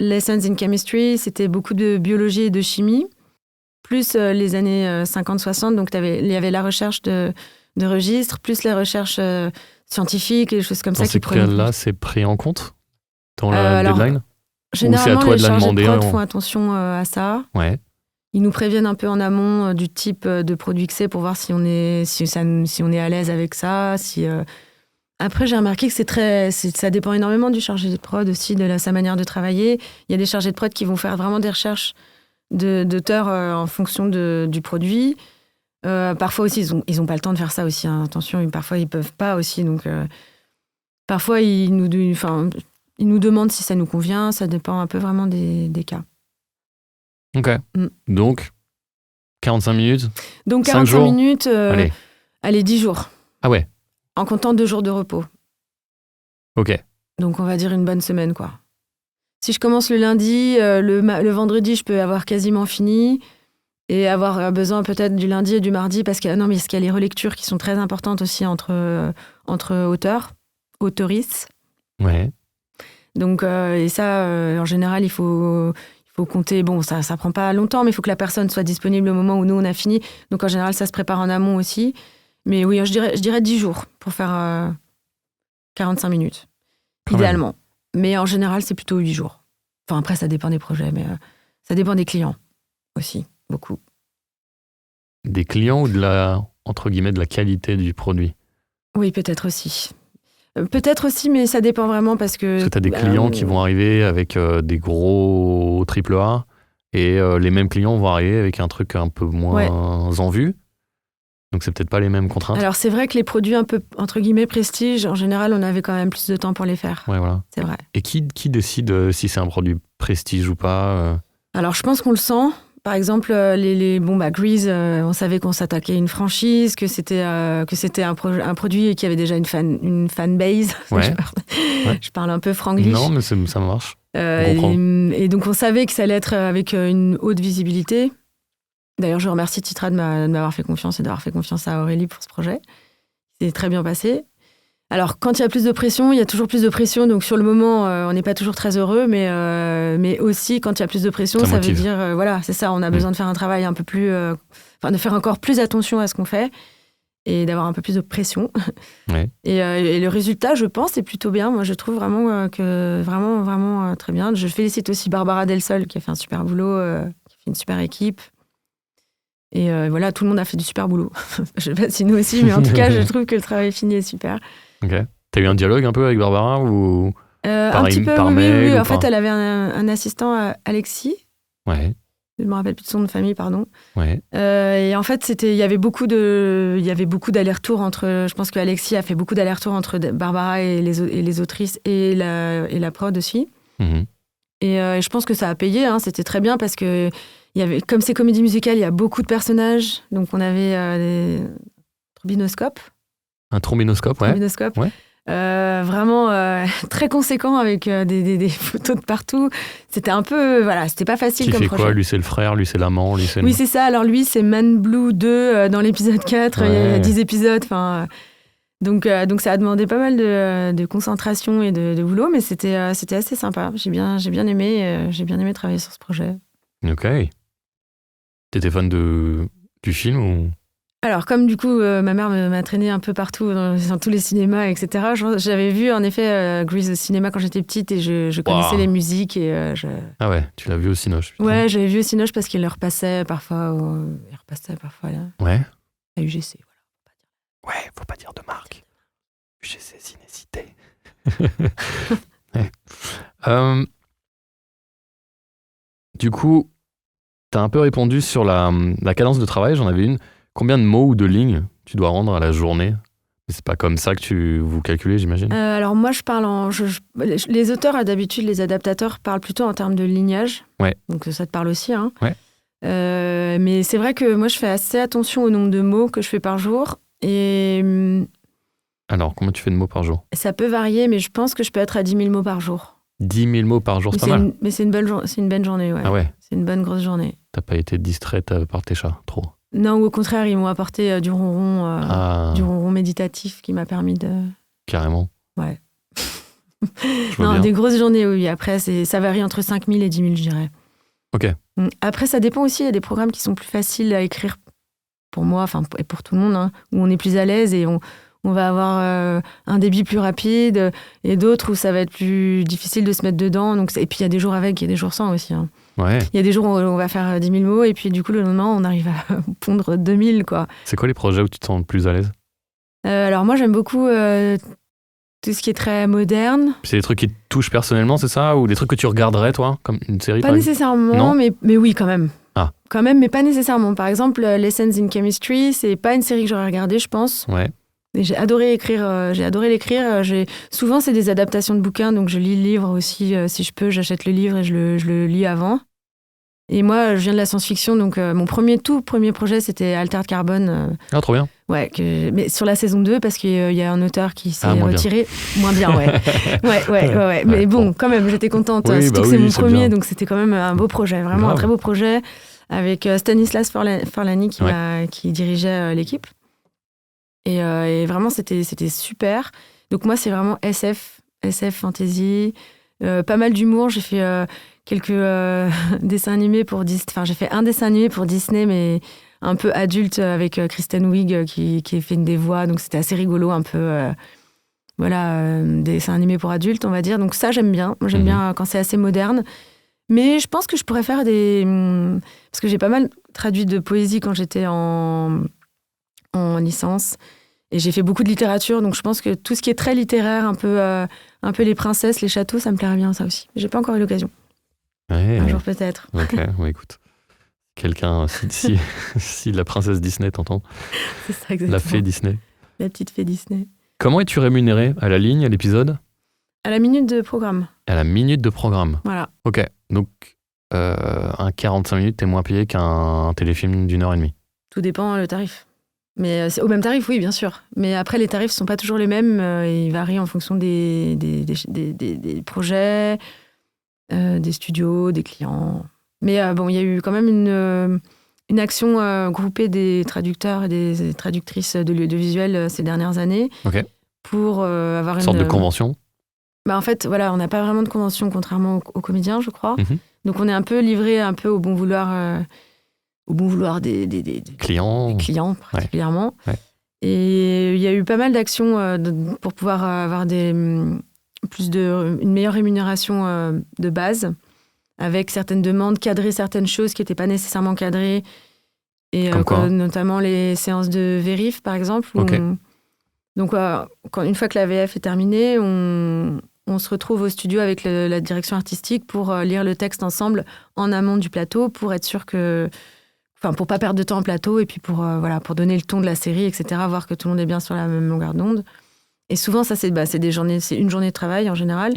Lessons in Chemistry, c'était beaucoup de biologie et de chimie, plus les années 50-60. Donc, il y avait la recherche de registres, plus les recherches scientifiques et des choses comme ça. Dans ces cas-là, c'est pris en compte dans la deadline? Généralement, les chargés de prod demander, font attention à ça. Ouais. Ils nous préviennent un peu en amont du type de produit que c'est pour voir si on est à l'aise avec ça. Après, j'ai remarqué que ça dépend énormément du chargé de prod aussi, de sa manière de travailler. Il y a des chargés de prod qui vont faire vraiment des recherches d'auteurs en fonction du produit. Parfois aussi, ils ont pas le temps de faire ça aussi. Hein. Attention, parfois ils peuvent pas aussi. Donc, parfois ils nous demandent si ça nous convient. Ça dépend un peu vraiment des cas. Ok. Donc, 45 minutes. Donc, 45 minutes, allez, 10 jours. Ah ouais. En comptant 2 jours de repos. Ok. Donc, on va dire une bonne semaine, quoi. Si je commence le lundi, le vendredi, je peux avoir quasiment fini et avoir besoin peut-être du lundi et du mardi parce qu'il y a les relectures qui sont très importantes aussi entre auteurs, auteurices. Ouais. Donc, et ça, en général, il faut compter. Bon, ça prend pas longtemps, mais il faut que la personne soit disponible au moment où nous, on a fini. Donc, en général, ça se prépare en amont aussi. Mais oui, je dirais 10 jours pour faire 45 minutes, idéalement. Mais en général, c'est plutôt 8 jours. Enfin, après, ça dépend des projets, mais ça dépend des clients aussi, beaucoup. Des clients ou entre guillemets, de la qualité du produit? Oui, peut-être aussi. Peut-être aussi, mais ça dépend vraiment parce que tu as des clients qui vont arriver avec des gros AAA et les mêmes clients vont arriver avec un truc un peu moins en vue. Donc, c'est peut-être pas les mêmes contraintes. Alors, c'est vrai que les produits un peu, entre guillemets, prestige, en général, on avait quand même plus de temps pour les faire. Ouais, voilà. C'est vrai. Et qui décide si c'est un produit prestige ou pas Alors, je pense qu'on le sent. Par exemple, Grease, on savait qu'on s'attaquait à une franchise, que c'était un produit qui avait déjà une fan base. Ouais. Je parle un peu franglish. Non, mais ça marche. Et donc, on savait que ça allait être avec une haute visibilité. D'ailleurs, je remercie Titra de m'avoir fait confiance et d'avoir fait confiance à Aurélie pour ce projet. C'est très bien passé. Alors, quand il y a plus de pression, il y a toujours plus de pression. Donc, sur le moment, on n'est pas toujours très heureux. Mais aussi, quand il y a plus de pression, ça veut dire... voilà, c'est ça. On a besoin de faire un travail un peu plus... de faire encore plus attention à ce qu'on fait et d'avoir un peu plus de pression. Ouais. Et le résultat, je pense, est plutôt bien. Moi, je trouve vraiment que... Vraiment, vraiment très bien. Je félicite aussi Barbara Del Sol, qui a fait un super boulot, qui a fait une super équipe. Et voilà, tout le monde a fait du super boulot. Je sais pas si nous aussi, mais en tout cas, je trouve que le travail fini est super. Ok. T'as eu un dialogue un peu avec Barbara ou un petit peu, par oui, mail oui. ou En fait, elle avait un assistant, Alexis. Ouais. Je ne me rappelle plus de son nom de famille, pardon. Ouais. Et en fait, il y avait beaucoup d'allers-retours entre... Je pense qu'Alexis a fait beaucoup d'allers-retours entre Barbara et les autrices et la prod aussi. Mm-hmm. Et je pense que ça a payé. Hein, c'était très bien parce que comme c'est comédie musicale, il y a beaucoup de personnages. Donc, on avait des trombinoscopes. Un trombinoscope, ouais. Trombinoscope. Ouais. Vraiment très conséquent avec des photos de partout. C'était un peu... Voilà, c'était pas facile comme projet. Qui fait quoi? Lui, c'est le frère, lui, c'est l'amant, lui, c'est... Oui, c'est ça. Alors, lui, c'est Man Blue 2 dans l'épisode 4. Ouais. Il y a 10 épisodes. Donc, ça a demandé pas mal de concentration et de boulot, mais c'était assez sympa. J'ai bien aimé travailler sur ce projet. Ok. T'étais fan du film ou... Alors, comme du coup, ma mère m'a traîné un peu partout, dans tous les cinémas, etc., j'avais vu en effet Grease au cinéma quand j'étais petite et je connaissais les musiques. Ah ouais, tu l'as vu au Cinoche? Putain. Ouais, j'avais vu au Cinoche parce qu'il le repassait parfois là. Ouais. À UGC, voilà. Ouais, faut pas dire de marque. UGC Cinécité. Ouais. Du coup, t'as un peu répondu sur la cadence de travail. J'en avais une. Combien de mots ou de lignes tu dois rendre à la journée? C'est pas comme ça que vous calculez, j'imagine. Alors moi, je parle les auteurs, d'habitude, les adaptateurs parlent plutôt en termes de lignage. Ouais. Donc ça te parle aussi. Hein. Ouais. Mais c'est vrai que moi, je fais assez attention au nombre de mots que je fais par jour. Et alors, combien tu fais de mots par jour? ça peut varier, mais je pense que je peux être à 10 000 mots par jour. 10 000 mots par jour, c'est pas mal. Mais c'est une bonne journée, ouais. Ah ouais. C'est une bonne grosse journée. T'as pas été distraite par tes chats, trop? Non, ou au contraire, ils m'ont apporté du ronron méditatif qui m'a permis de... Carrément. Ouais. Non, des grosses journées, oui. Après, ça varie entre 5 000 et 10 000, je dirais. Ok. Après, ça dépend aussi. Il y a des programmes qui sont plus faciles à écrire pour moi, et pour tout le monde, hein, où on est plus à l'aise et on va avoir un débit plus rapide, et d'autres où ça va être plus difficile de se mettre dedans. Donc, et puis, il y a des jours avec, il y a des jours sans aussi. Hein. Ouais. Il y a des jours où on va faire 10 000 mots, et puis du coup, le lendemain, on arrive à pondre 2 000, quoi. C'est quoi les projets où tu te sens le plus à l'aise? Alors moi, j'aime beaucoup tout ce qui est très moderne. C'est des trucs qui te touchent personnellement, c'est ça? Ou des trucs que tu regarderais, toi, comme une série? Pas nécessairement, mais oui, quand même. Ah. Quand même, mais pas nécessairement. Par exemple, Lessons in Chemistry, c'est pas une série que j'aurais regardée, je pense. Ouais. Et j'ai adoré l'écrire. Souvent, c'est des adaptations de bouquins, donc je lis le livre aussi. Si je peux, j'achète le livre et je le lis avant. Et moi, je viens de la science-fiction, donc mon tout premier projet, c'était Altered Carbon. Ah, trop bien. Ouais, mais sur la saison 2, parce qu'il y a un auteur qui s'est retiré. Bien. Moins bien, ouais. ouais. Mais bon, quand même, j'étais contente. Oui, surtout que c'est mon premier, bien. Donc c'était quand même un beau projet, vraiment un très beau projet, avec Stanislas Forlani qui dirigeait l'équipe. Et vraiment, c'était super. Donc moi, c'est vraiment SF fantasy, pas mal d'humour. J'ai fait quelques dessins animés pour Disney. Enfin, j'ai fait un dessin animé pour Disney, mais un peu adulte, avec Kristen Wiig qui fait une des voix. Donc c'était assez rigolo, un peu dessin animé pour adultes, on va dire. Donc ça, j'aime bien. Moi, j'aime bien quand c'est assez moderne. Mais je pense que je pourrais faire parce que j'ai pas mal traduit de poésie quand j'étais en licence. Et j'ai fait beaucoup de littérature, donc je pense que tout ce qui est très littéraire, un peu les princesses, les châteaux, ça me plairait bien, ça aussi. J'ai pas encore eu l'occasion. Ouais. Un jour peut-être. Ok, écoute. Quelqu'un, si la princesse Disney t'entend. C'est ça, exactement. La fée Disney. La petite fée Disney. Comment es-tu rémunérée? À la ligne, à l'épisode? À la minute de programme. À la minute de programme. Voilà. Ok, donc un 45 minutes, t'es moins payé qu'un téléfilm d'1h30. Tout dépend le tarif. Mais c'est au même tarif, oui, bien sûr. Mais après, les tarifs ne sont pas toujours les mêmes. Ils varient en fonction des projets, des studios, des clients. Mais il y a eu quand même une action groupée des traducteurs et des traductrices de visuel ces dernières années. Ok. Pour avoir une sorte de convention. En fait, voilà, on n'a pas vraiment de convention, contrairement aux comédiens, je crois. Donc, on est un peu livré au bon vouloir des clients. Des clients, particulièrement. Ouais. Et il y a eu pas mal d'actions pour pouvoir avoir une meilleure rémunération de base, avec certaines demandes, cadrer certaines choses qui n'étaient pas nécessairement cadrées. Et notamment les séances de vérif, par exemple. Okay. Donc, une fois que la VF est terminée, on se retrouve au studio avec la direction artistique pour lire le texte ensemble en amont du plateau, pour être sûr que... Enfin, pour pas perdre de temps en plateau, et puis pour donner le ton de la série, etc., voir que tout le monde est bien sur la même longueur d'onde. Et souvent, ça, c'est une journée de travail, en général.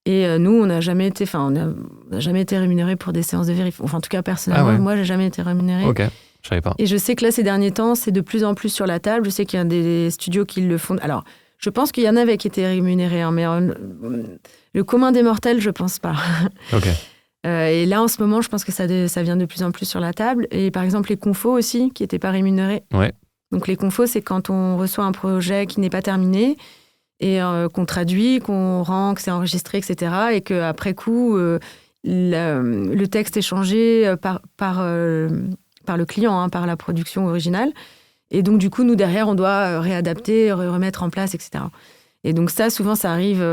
Et nous, on n'a jamais été rémunérés pour des séances de vérif. Enfin, en tout cas, personnellement, moi, j'ai jamais été rémunérée. Ok, je savais pas. Et je sais que là, ces derniers temps, c'est de plus en plus sur la table. Je sais qu'il y a des studios qui le font. Alors, je pense qu'il y en avait qui étaient rémunérés, hein, mais le commun des mortels, je pense pas. Ok. Et là, en ce moment, je pense que ça vient de plus en plus sur la table. Et par exemple, les confos aussi, qui n'étaient pas rémunérés. Ouais. Donc, les confos, c'est quand on reçoit un projet qui n'est pas terminé et qu'on traduit, qu'on rend, que c'est enregistré, etc. Et qu'après coup, le texte est changé par le client, hein, par la production originale. Et donc, du coup, nous, derrière, on doit réadapter, remettre en place, etc. Et donc, ça, souvent, ça arrive...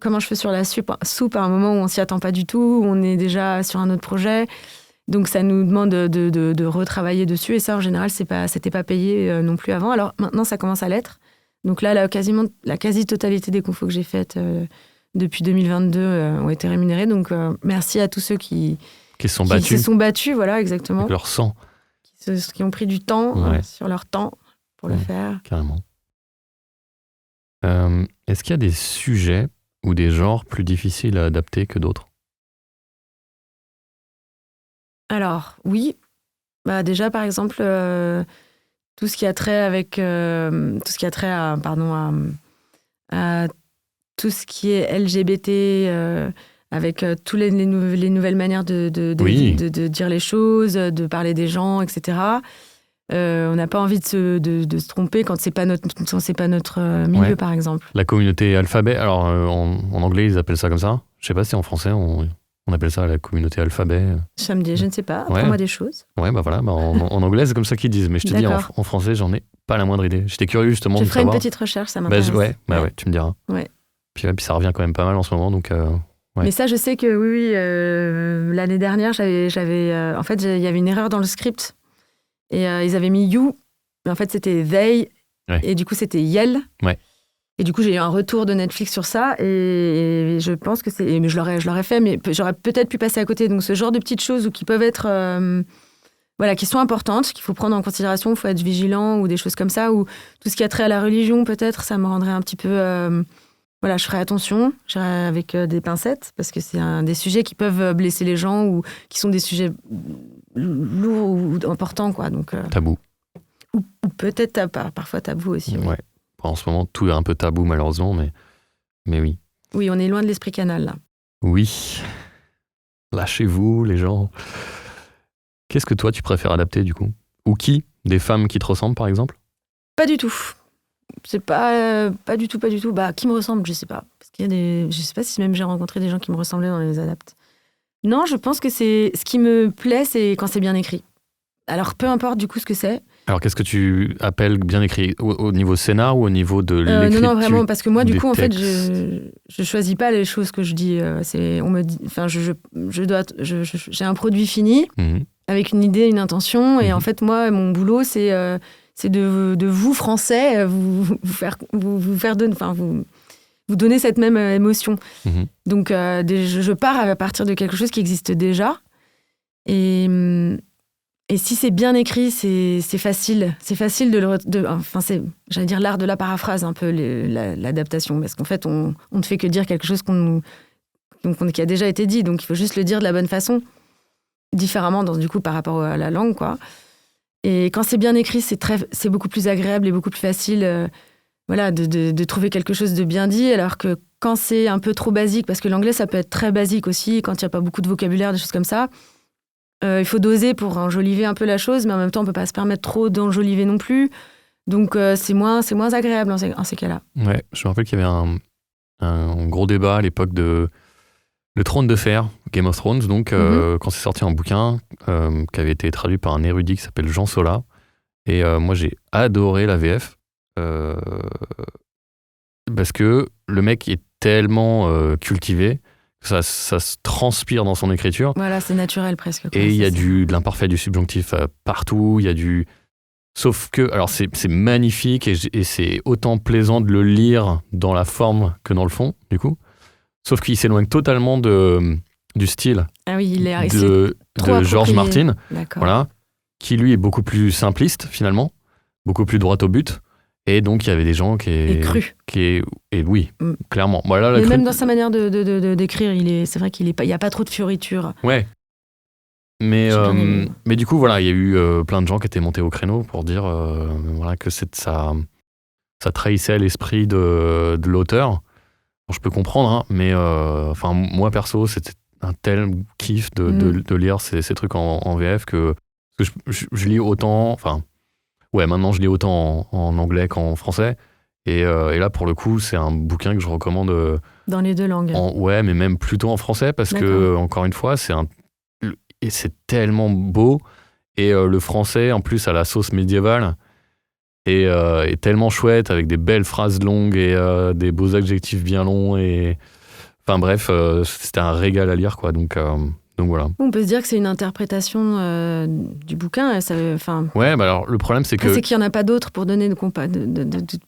comme un cheveu sur la soupe à un moment où on s'y attend pas du tout, où on est déjà sur un autre projet. Donc, ça nous demande de retravailler dessus. Et ça, en général, c'était pas payé non plus avant. Alors, maintenant, ça commence à l'être. Donc là, la quasi-totalité des confos que j'ai faites depuis 2022 ont été rémunérées. Donc, merci à tous ceux qui Qui se sont qui battus se sont battus, voilà, exactement. avec leur sang, Qui ont pris du temps Ouais. sur leur temps pour le faire. carrément. Est-ce qu'il y a des sujets ou des genres plus difficiles à adapter que d'autres? Alors, oui. Bah, déjà, par exemple, tout ce qui a trait avec... tout ce qui a trait à... Pardon, à tout ce qui est LGBT, avec tous les nouvelles manières Oui. de dire les choses, de parler des gens, etc. On n'a pas envie de se tromper quand c'est pas notre milieu, Ouais. par exemple. La communauté alphabet, alors en anglais ils appellent ça comme ça. Je sais pas si en français on appelle ça la communauté alphabet. Ça me dit, je ne sais pas, Ouais. apprends-moi des choses. Ouais, bah voilà, en anglais c'est comme ça qu'ils disent. Mais je te dis, D'accord. en français j'en ai pas la moindre idée. J'étais curieux justement Je de ferai une savoir. petite recherche, ça Bah, m'intéresse. ouais, tu me diras. Ouais. Puis ça revient quand même pas mal en ce moment, donc ouais. Mais ça, je sais que oui, l'année dernière, en fait, il y avait une erreur dans le script. Et ils avaient mis you, mais en fait, c'était they. Ouais. Et du coup, c'était yell. Ouais. Et du coup, j'ai eu un retour de Netflix sur ça. Et je pense que c'est. Mais je l'aurais fait, mais j'aurais peut-être pu passer à côté. Donc, ce genre de petites choses qui peuvent être. Voilà, qui sont importantes, qu'il faut prendre en considération, il faut être vigilant, ou des choses comme ça, ou tout ce qui a trait à la religion, peut-être, ça me rendrait un petit peu. Voilà, je ferai attention, j'irai avec des pincettes, parce que c'est des sujets qui peuvent blesser les gens ou qui sont des sujets lourds ou importants, quoi. Donc, Tabou. ou peut-être parfois tabou aussi. Oui. Ouais. En ce moment tout est un peu tabou malheureusement, mais oui. Oui, on est loin de l'esprit canal, là. Oui. Lâchez-vous les gens. Qu'est-ce que toi tu préfères adapter du coup? Ou qui? Des femmes qui te ressemblent par exemple? Pas du tout. C'est pas du tout. Bah, qui me ressemble, je sais pas. Parce qu'il y a je sais pas si même j'ai rencontré des gens qui me ressemblaient dans les adaptes. Non, je pense que c'est ce qui me plaît, c'est quand c'est bien écrit. Alors, peu importe du coup ce que c'est. Alors qu'est-ce que tu appelles bien écrit? Au niveau scénar ou au niveau de l'écriture? Non, vraiment, parce que moi, du des coup, en fait, textes. je choisis pas les choses que je dis. On me dit, enfin, j'ai un produit fini Mhm. avec une idée, une intention, et Mhm. en fait, moi, mon boulot, c'est de vous Français, vous faire donner, enfin, vous donner cette même émotion. Mhm. Donc, je pars à partir de quelque chose qui existe déjà, et si c'est bien écrit, c'est facile. C'est facile enfin, j'allais dire l'art de la paraphrase, un peu l'adaptation. Parce qu'en fait, on ne fait que dire quelque chose qui a déjà été dit. Donc, il faut juste le dire de la bonne façon, différemment, du coup, par rapport à la langue, quoi. Et quand c'est bien écrit, c'est beaucoup plus agréable et beaucoup plus facile voilà, de trouver quelque chose de bien dit. Alors que quand c'est un peu trop basique, parce que l'anglais, ça peut être très basique aussi, quand il n'y a pas beaucoup de vocabulaire, des choses comme ça. Il faut doser pour enjoliver un peu la chose, mais en même temps, on ne peut pas se permettre trop d'enjoliver non plus. Donc, c'est moins agréable en ces cas-là. Ouais, je me rappelle qu'il y avait un gros débat à l'époque de Le Trône de Fer, Game of Thrones, donc quand c'est sorti un bouquin qui avait été traduit par un érudit qui s'appelle Jean Sola. Et moi, j'ai adoré la VF parce que le mec est tellement cultivé, ça se transpire dans son écriture. Voilà, c'est naturel presque. Quoi. Et il y a de l'imparfait, du subjonctif partout, il y a du... Sauf que, alors c'est magnifique et c'est autant plaisant de le lire dans la forme que dans le fond, du coup. Sauf qu'il s'éloigne totalement du style de George Martin, D'accord. voilà, qui lui est beaucoup plus simpliste finalement, beaucoup plus droit au but. Et donc il y avait des gens et cru. Et oui, clairement. Voilà, mais même dans sa manière d'écrire, c'est vrai qu'il n'y a pas trop de fioritures. Ouais. Mais du coup, voilà, il y a eu plein de gens qui étaient montés au créneau pour dire voilà, que ça trahissait l'esprit de l'auteur. Bon, je peux comprendre, hein, mais enfin, moi perso, c'était un tel kiff de lire ces trucs en VF que je lis autant, enfin, ouais, maintenant je lis autant en anglais qu'en français. Et là, pour le coup, c'est un bouquin que je recommande. Dans les deux langues. Ouais, mais même plutôt en français parce que, encore une fois, c'est tellement beau. Et le français, en plus, à la sauce médiévale, est tellement chouette avec des belles phrases longues et des beaux adjectifs bien longs. Enfin bref, c'était un régal à lire, quoi. Donc Donc voilà. On peut se dire que c'est une interprétation du bouquin. Ouais, bah alors le problème c'est que c'est qu'il n'y en a pas d'autres pour donner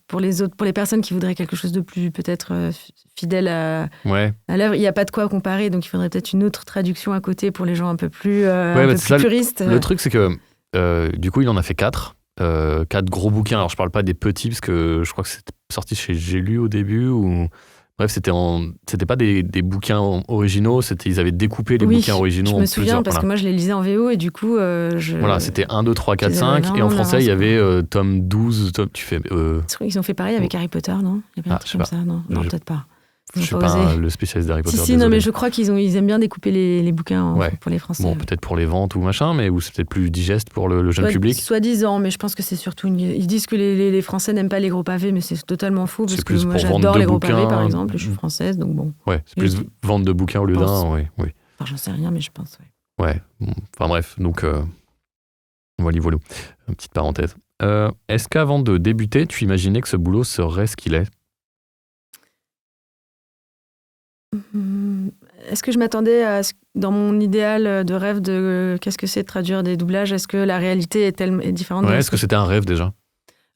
pour les autres, pour les personnes qui voudraient quelque chose de plus peut-être fidèle à l'œuvre. Il n'y a pas de quoi comparer, donc il faudrait peut-être une autre traduction à côté pour les gens un peu plus, puristes. Le truc c'est que du coup il en a fait 4. 4 gros bouquins. Alors je parle pas des petits parce que je crois que c'était sorti chez J'ai lu au début ou... Bref, c'était pas des bouquins originaux, ils avaient découpé les bouquins originaux en plusieurs. Je me souviens parce que moi je les lisais en VO et du coup Voilà, c'était 1, 2, 3, 4, 5 et en français il y avait tome 12, Ils ont fait pareil avec Harry Potter, non? Il y avait un truc comme ça, non, peut-être pas. Je suis pas le spécialiste d'Harry Potter. Si, non, mais je crois qu'ils aiment bien découper les bouquins pour les Français. Bon, peut-être pour les ventes ou machin, mais ou c'est peut-être plus digeste pour le jeune public. Soi-disant, mais je pense que c'est surtout... Ils disent que les Français n'aiment pas les gros pavés, mais c'est totalement faux, parce que moi j'adore les gros pavés, par exemple, je suis française, donc bon. Ouais, c'est plus vente de bouquins au lieu d'un, oui. Enfin, j'en sais rien, mais je pense, Ouais, enfin bref, donc... Voilà. Une petite parenthèse. Est-ce qu'avant de débuter, tu imaginais que ce boulot serait ce qu'il est ? Est-ce que je m'attendais dans mon idéal de rêve de qu'est-ce que c'est de traduire des doublages, est-ce que la réalité est différente? Ouais, est-ce que c'était un rêve déjà?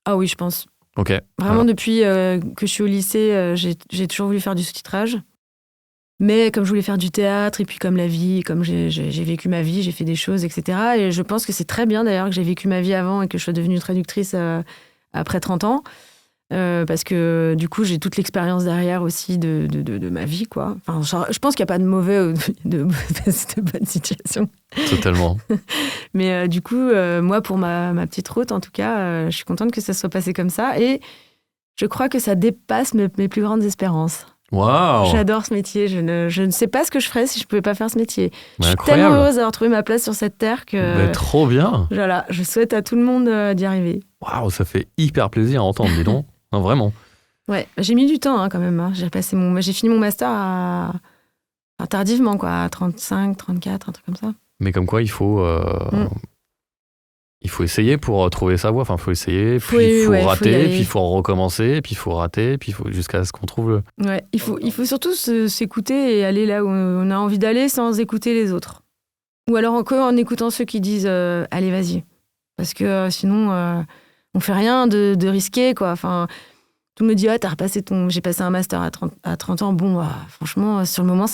Ah oui, je pense. Ok. Vraiment, depuis que je suis au lycée, j'ai toujours voulu faire du sous-titrage. Mais comme je voulais faire du théâtre, et puis comme la vie, comme j'ai vécu ma vie, j'ai fait des choses, etc. Et je pense que c'est très bien d'ailleurs que j'ai vécu ma vie avant et que je sois devenue traductrice après 30 ans. Parce que du coup, j'ai toute l'expérience derrière aussi de ma vie, quoi. Enfin, je pense qu'il n'y a pas de mauvais ou de bonne situation. Totalement. Mais du coup, moi, pour ma petite route, en tout cas, je suis contente que ça soit passé comme ça. Et je crois que ça dépasse mes plus grandes espérances. Waouh! J'adore ce métier. Je ne sais pas ce que je ferais si je ne pouvais pas faire ce métier. Je suis incroyable. tellement heureuse d'avoir trouvé ma place sur cette terre que... Mais trop bien! Voilà, je souhaite à tout le monde d'y arriver. Waouh, ça fait hyper plaisir à entendre, dis donc. Non, vraiment. Ouais, j'ai mis du temps quand même. J'ai fini mon master tardivement, quoi, à 35, 34, un truc comme ça. Mais comme quoi, il faut essayer pour trouver sa voie. Enfin, il faut essayer, puis il faut rater, puis il faut recommencer, puis il faut rater, puis jusqu'à ce qu'on trouve le... Ouais, il faut surtout s'écouter et aller là où on a envie d'aller sans écouter les autres. Ou alors encore en écoutant ceux qui disent allez, vas-y. Parce que sinon, on fait rien de risqué, quoi. Enfin, tout me dit j'ai passé un master à 30 ans. Bon, franchement, sur le moment,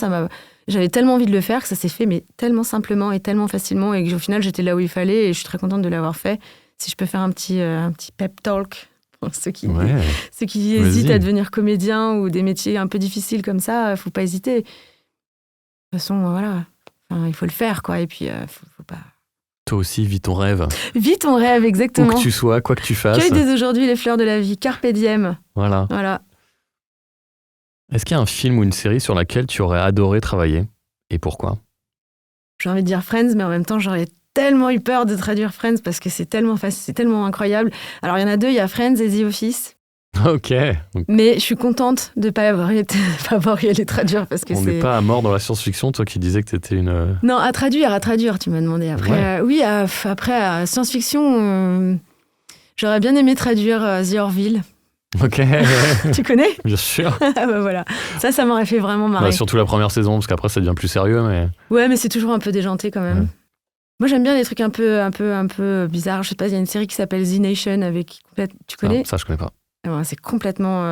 j'avais tellement envie de le faire que ça s'est fait, mais tellement simplement et tellement facilement, et qu'au final, j'étais là où il fallait, et je suis très contente de l'avoir fait. Si je peux faire un petit pep talk pour ceux qui hésitent à devenir comédien ou des métiers un peu difficiles comme ça, faut pas hésiter. De toute façon, voilà, il faut le faire, quoi, et puis faut pas... Toi aussi, vis ton rêve. Vis ton rêve, exactement. Où que tu sois, quoi que tu fasses. Cueille dès aujourd'hui les fleurs de la vie, carpe diem. Voilà. Est-ce qu'il y a un film ou une série sur laquelle tu aurais adoré travailler? Et pourquoi? J'ai envie de dire Friends, mais en même temps, j'aurais tellement eu peur de traduire Friends parce que c'est tellement facile, c'est tellement incroyable. Alors, il y en a 2, il y a Friends et The Office. Ok. Mais je suis contente de ne pas avoir eu à les traduire parce que on n'est pas à mort dans la science-fiction, toi qui disais que tu étais une... Non, à traduire, tu m'as demandé. Après, oui, après, science-fiction, j'aurais bien aimé traduire The Orville. Ok. Tu connais? Bien sûr. Voilà. Ça m'aurait fait vraiment marrer. Surtout la première saison, parce qu'après, ça devient plus sérieux, mais... Ouais, mais c'est toujours un peu déjanté quand même. Ouais. Moi, j'aime bien les trucs un peu bizarres. Je sais pas, il y a une série qui s'appelle The Nation avec... Tu connais? Ça, je connais pas. C'est complètement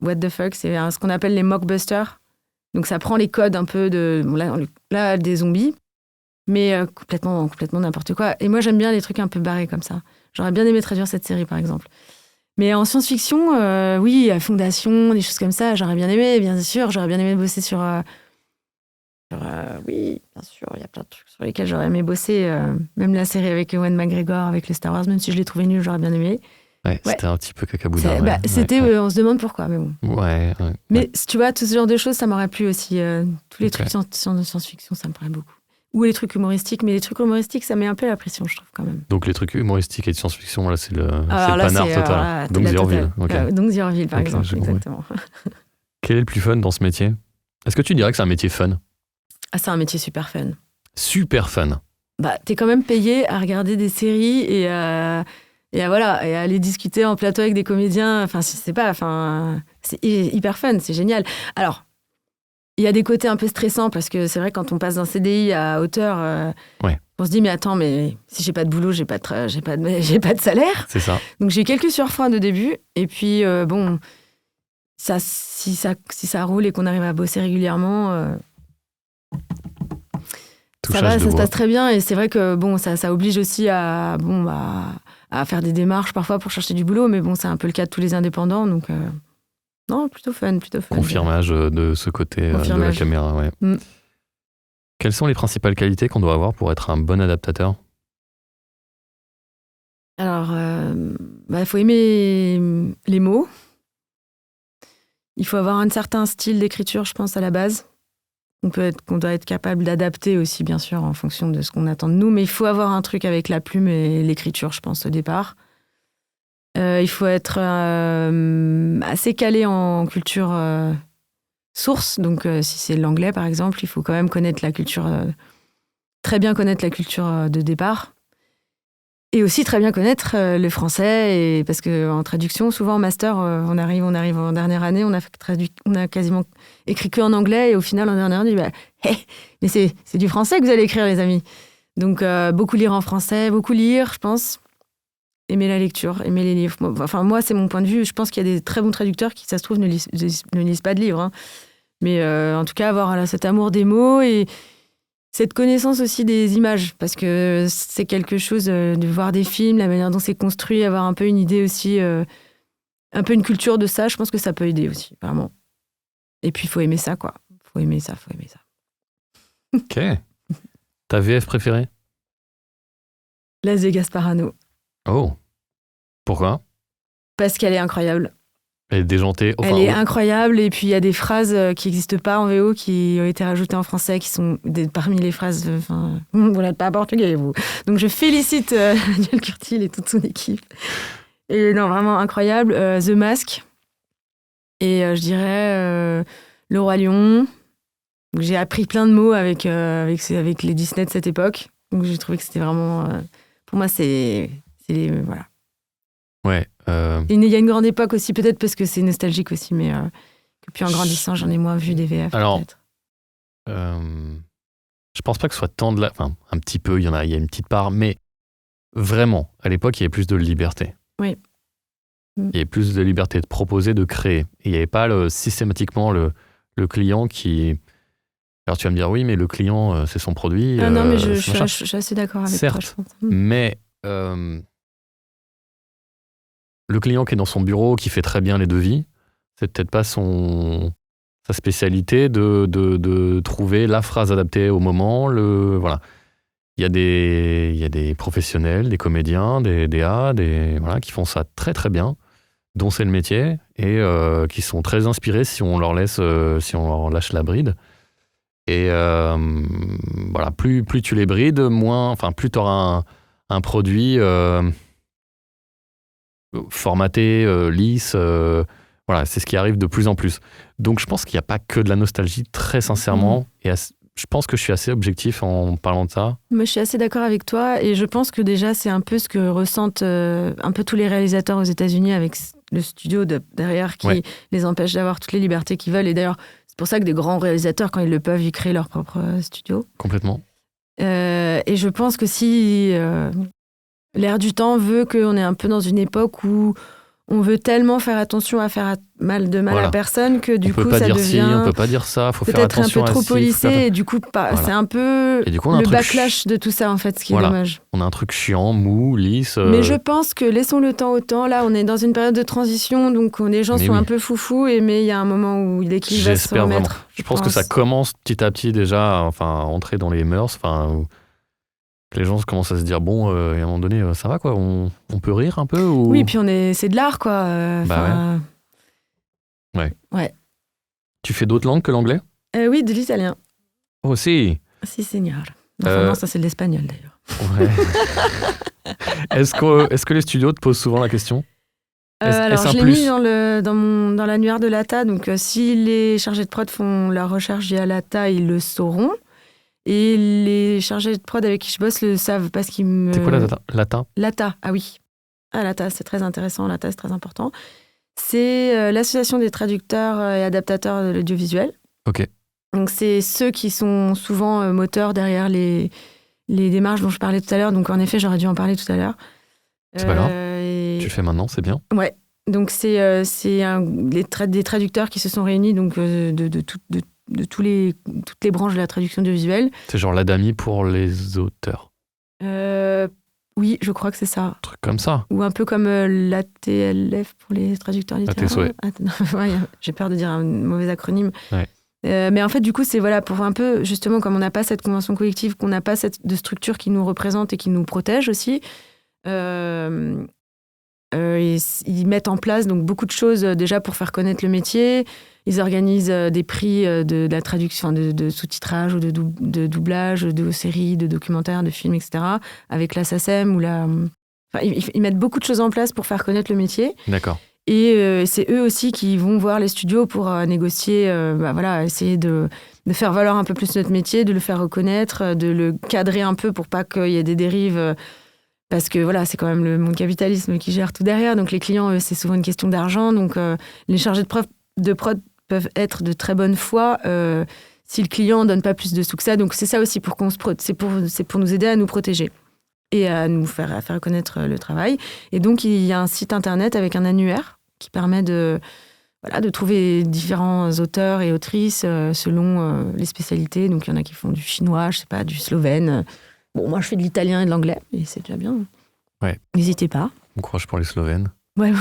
what the fuck. C'est ce qu'on appelle les mockbusters. Donc, ça prend les codes un peu de... Bon, là, des zombies, mais complètement n'importe quoi. Et moi, j'aime bien les trucs un peu barrés comme ça. J'aurais bien aimé traduire cette série, par exemple. Mais en science-fiction, oui, Fondation, des choses comme ça, j'aurais bien aimé, bien sûr. J'aurais bien aimé bosser sur... oui, bien sûr, il y a plein de trucs sur lesquels j'aurais aimé bosser. Même la série avec Ewan McGregor, avec les Star Wars, même si je l'ai trouvé nul, j'aurais bien aimé. Ouais, c'était un petit peu cacaboudin. On se demande pourquoi, mais bon. Ouais. Mais tu vois, tout ce genre de choses, ça m'aurait plu aussi. Tous les trucs de science-fiction, ça me paraît beaucoup. Ou les trucs humoristiques, mais les trucs humoristiques, ça met un peu la pression, je trouve, quand même. Donc les trucs humoristiques et de science-fiction, là, c'est le panard total. Donc The Orville. Donc The Orville, par exemple, exactement. Quel est le plus fun dans ce métier? Est-ce que tu dirais que c'est un métier fun? C'est un métier super fun. Super fun. T'es quand même payé à regarder des séries et à aller discuter en plateau avec des comédiens. C'est hyper fun, c'est génial. Alors, Il y a des côtés un peu stressants parce que c'est vrai, quand on passe d'un CDI à auteur, on se dit, mais attends, mais si j'ai pas de boulot, j'ai pas de salaire. C'est ça. Donc j'ai eu quelques surfroids de début. Et puis, si ça roule et qu'on arrive à bosser régulièrement, ça va, ça se passe très bien. Et c'est vrai que ça oblige aussi à faire des démarches parfois pour chercher du boulot. Mais bon, c'est un peu le cas de tous les indépendants. Donc, non, plutôt fun. Confirmage de ce côté de la caméra, ouais. Quelles sont les principales qualités qu'on doit avoir pour être un bon adaptateur ? Alors, il faut aimer les mots. Il faut avoir un certain style d'écriture, je pense, à la base. Qu'on doit être capable d'adapter aussi, bien sûr, en fonction de ce qu'on attend de nous. Mais il faut avoir un truc avec la plume et l'écriture, je pense, au départ. Il faut être assez calé en culture source. Donc, si c'est l'anglais, par exemple, il faut quand même connaître la culture, très bien connaître la culture de départ. Et aussi très bien connaître le français. Parce qu'en traduction, souvent en master, on arrive en dernière année, on a quasiment écrit que en anglais. Et au final, en dernière année, on dit mais c'est du français que vous allez écrire, les amis. Donc, beaucoup lire en français, beaucoup lire, je pense. Aimer la lecture, aimer les livres. Moi, c'est mon point de vue. Je pense qu'il y a des très bons traducteurs qui, ça se trouve, ne lisent pas de livres. Hein. Mais en tout cas, avoir cet amour des mots et cette connaissance aussi des images. Parce que c'est quelque chose de voir des films, la manière dont c'est construit, avoir un peu une idée aussi, un peu une culture de ça. Je pense que ça peut aider aussi, vraiment. Et puis, il faut aimer ça, quoi. Faut aimer ça. Ok. Ta VF préférée ? Las de Gasparano. Oh. Pourquoi ? Parce qu'elle est incroyable. Elle est déjantée. Elle est incroyable. Et puis, il y a des phrases qui n'existent pas en VO qui ont été rajoutées en français, qui sont parmi les phrases... vous n'êtes pas portugais, vous. Donc, je félicite Daniel Curtil et toute son équipe. Et non, vraiment incroyable. The Mask. Et je dirais Le Roi Lion. Donc, j'ai appris plein de mots avec les Disney de cette époque. Donc, j'ai trouvé que c'était vraiment... pour moi, c'est voilà. Ouais. Il y a une grande époque aussi, peut-être parce que c'est nostalgique aussi, mais que puis en grandissant, j'en ai moins vu des VF. Alors, peut-être. Je pense pas que ce soit tant de la... Enfin, un petit peu, il y a une petite part, mais vraiment, à l'époque, il y avait plus de liberté. Oui. Il y avait plus de liberté de proposer, de créer. Et il n'y avait pas systématiquement le client qui... Alors tu vas me dire, oui, mais le client, c'est son produit. Non, mais je suis assez d'accord avec toi, je pense. Mais le client qui est dans son bureau, qui fait très bien les devis, c'est peut-être pas sa spécialité de trouver la phrase adaptée au moment. Voilà. Il y a des professionnels, des comédiens, des DA, qui font ça très très bien, dont c'est le métier, et qui sont très inspirés si on leur lâche la bride. Et voilà, plus tu les brides, plus tu auras un produit formaté, lisse. Voilà, c'est ce qui arrive de plus en plus. Donc je pense qu'il n'y a pas que de la nostalgie, très sincèrement. Et je pense que je suis assez objectif en parlant de ça. Moi, je suis assez d'accord avec toi. Et je pense que déjà, c'est un peu ce que ressentent un peu tous les réalisateurs aux États-Unis avec le studio derrière qui les empêche d'avoir toutes les libertés qu'ils veulent. Et d'ailleurs, c'est pour ça que des grands réalisateurs, quand ils le peuvent, ils créent leur propre studio. Complètement. Et je pense que si l'air du temps veut qu'on est un peu dans une époque où on veut tellement faire attention à faire mal à personne que du coup, ça devient... on peut pas dire ça, faut faire attention. Peut-être un peu trop policé et du coup, c'est un peu le backlash de tout ça, en fait, ce qui est dommage. On a un truc chiant, mou, lisse... Mais je pense que laissons le temps au temps. Là, on est dans une période de transition, donc les gens sont un peu foufous, mais il y a un moment où l'équilibre va se remettre. Vraiment. Je pense que ça commence petit à petit déjà à entrer dans les mœurs, que les gens commencent à se dire, et à un moment donné, ça va quoi, on peut rire un peu ou... Oui, puis c'est de l'art quoi. Ouais. Tu fais d'autres langues que l'anglais ? Oui, de l'italien. Oh si. Si, seigneur. Non, ça c'est de l'espagnol d'ailleurs. Ouais. Est-ce que les studios te posent souvent la question ? Alors, je l'ai mis dans l'annuaire de l'ATA, donc si les chargés de prod font leur recherche via l'ATA, ils le sauront. Et les chargés de prod avec qui je bosse le savent parce qu'ils me... C'est quoi l'ATA ? L'ATA, ah oui. L'ATA, c'est très intéressant, l'ATA, c'est très important. C'est l'association des traducteurs et adaptateurs de l'audiovisuel. Ok. Donc, c'est ceux qui sont souvent moteurs derrière les démarches dont je parlais tout à l'heure. Donc, en effet, j'aurais dû en parler tout à l'heure. C'est pas grave. Tu le fais maintenant, c'est bien. Ouais. Donc, c'est des traducteurs qui se sont réunis donc, de toutes les branches de la traduction audiovisuelle. C'est genre l'ADAMI pour les auteurs. Oui, je crois que c'est ça. Un truc comme ça. Ou un peu comme l'ATLF pour les traducteurs littéraires. Ouais, j'ai peur de dire un mauvais acronyme. Ouais. Mais en fait, du coup, c'est voilà, pour un peu, justement, comme on n'a pas cette convention collective, qu'on n'a pas de structure qui nous représente et qui nous protège aussi, ils mettent en place donc, beaucoup de choses déjà pour faire connaître le métier. Ils organisent des prix de la traduction, de sous-titrage ou de doublage de séries, de documentaires, de films, etc. avec la SACEM ou ils mettent beaucoup de choses en place pour faire connaître le métier. D'accord. Et c'est eux aussi qui vont voir les studios pour négocier, essayer de faire valoir un peu plus notre métier, de le faire reconnaître, de le cadrer un peu pour pas qu'il y ait des dérives. Parce que voilà, c'est quand même le monde capitalisme qui gère tout derrière. Donc les clients, c'est souvent une question d'argent. Donc les chargés de prod peuvent être de très bonne foi si le client donne pas plus de sous que ça. Donc c'est ça aussi pour c'est pour nous aider à nous protéger et à nous faire connaître le travail. Et donc il y a un site internet avec un annuaire qui permet de trouver différents auteurs et autrices selon les spécialités. Donc il y en a qui font du chinois, je sais pas, du slovène. Bon, moi je fais de l'italien et de l'anglais et c'est déjà bien. Ouais. N'hésitez pas. Bon courage pour les Slovènes. Ouais.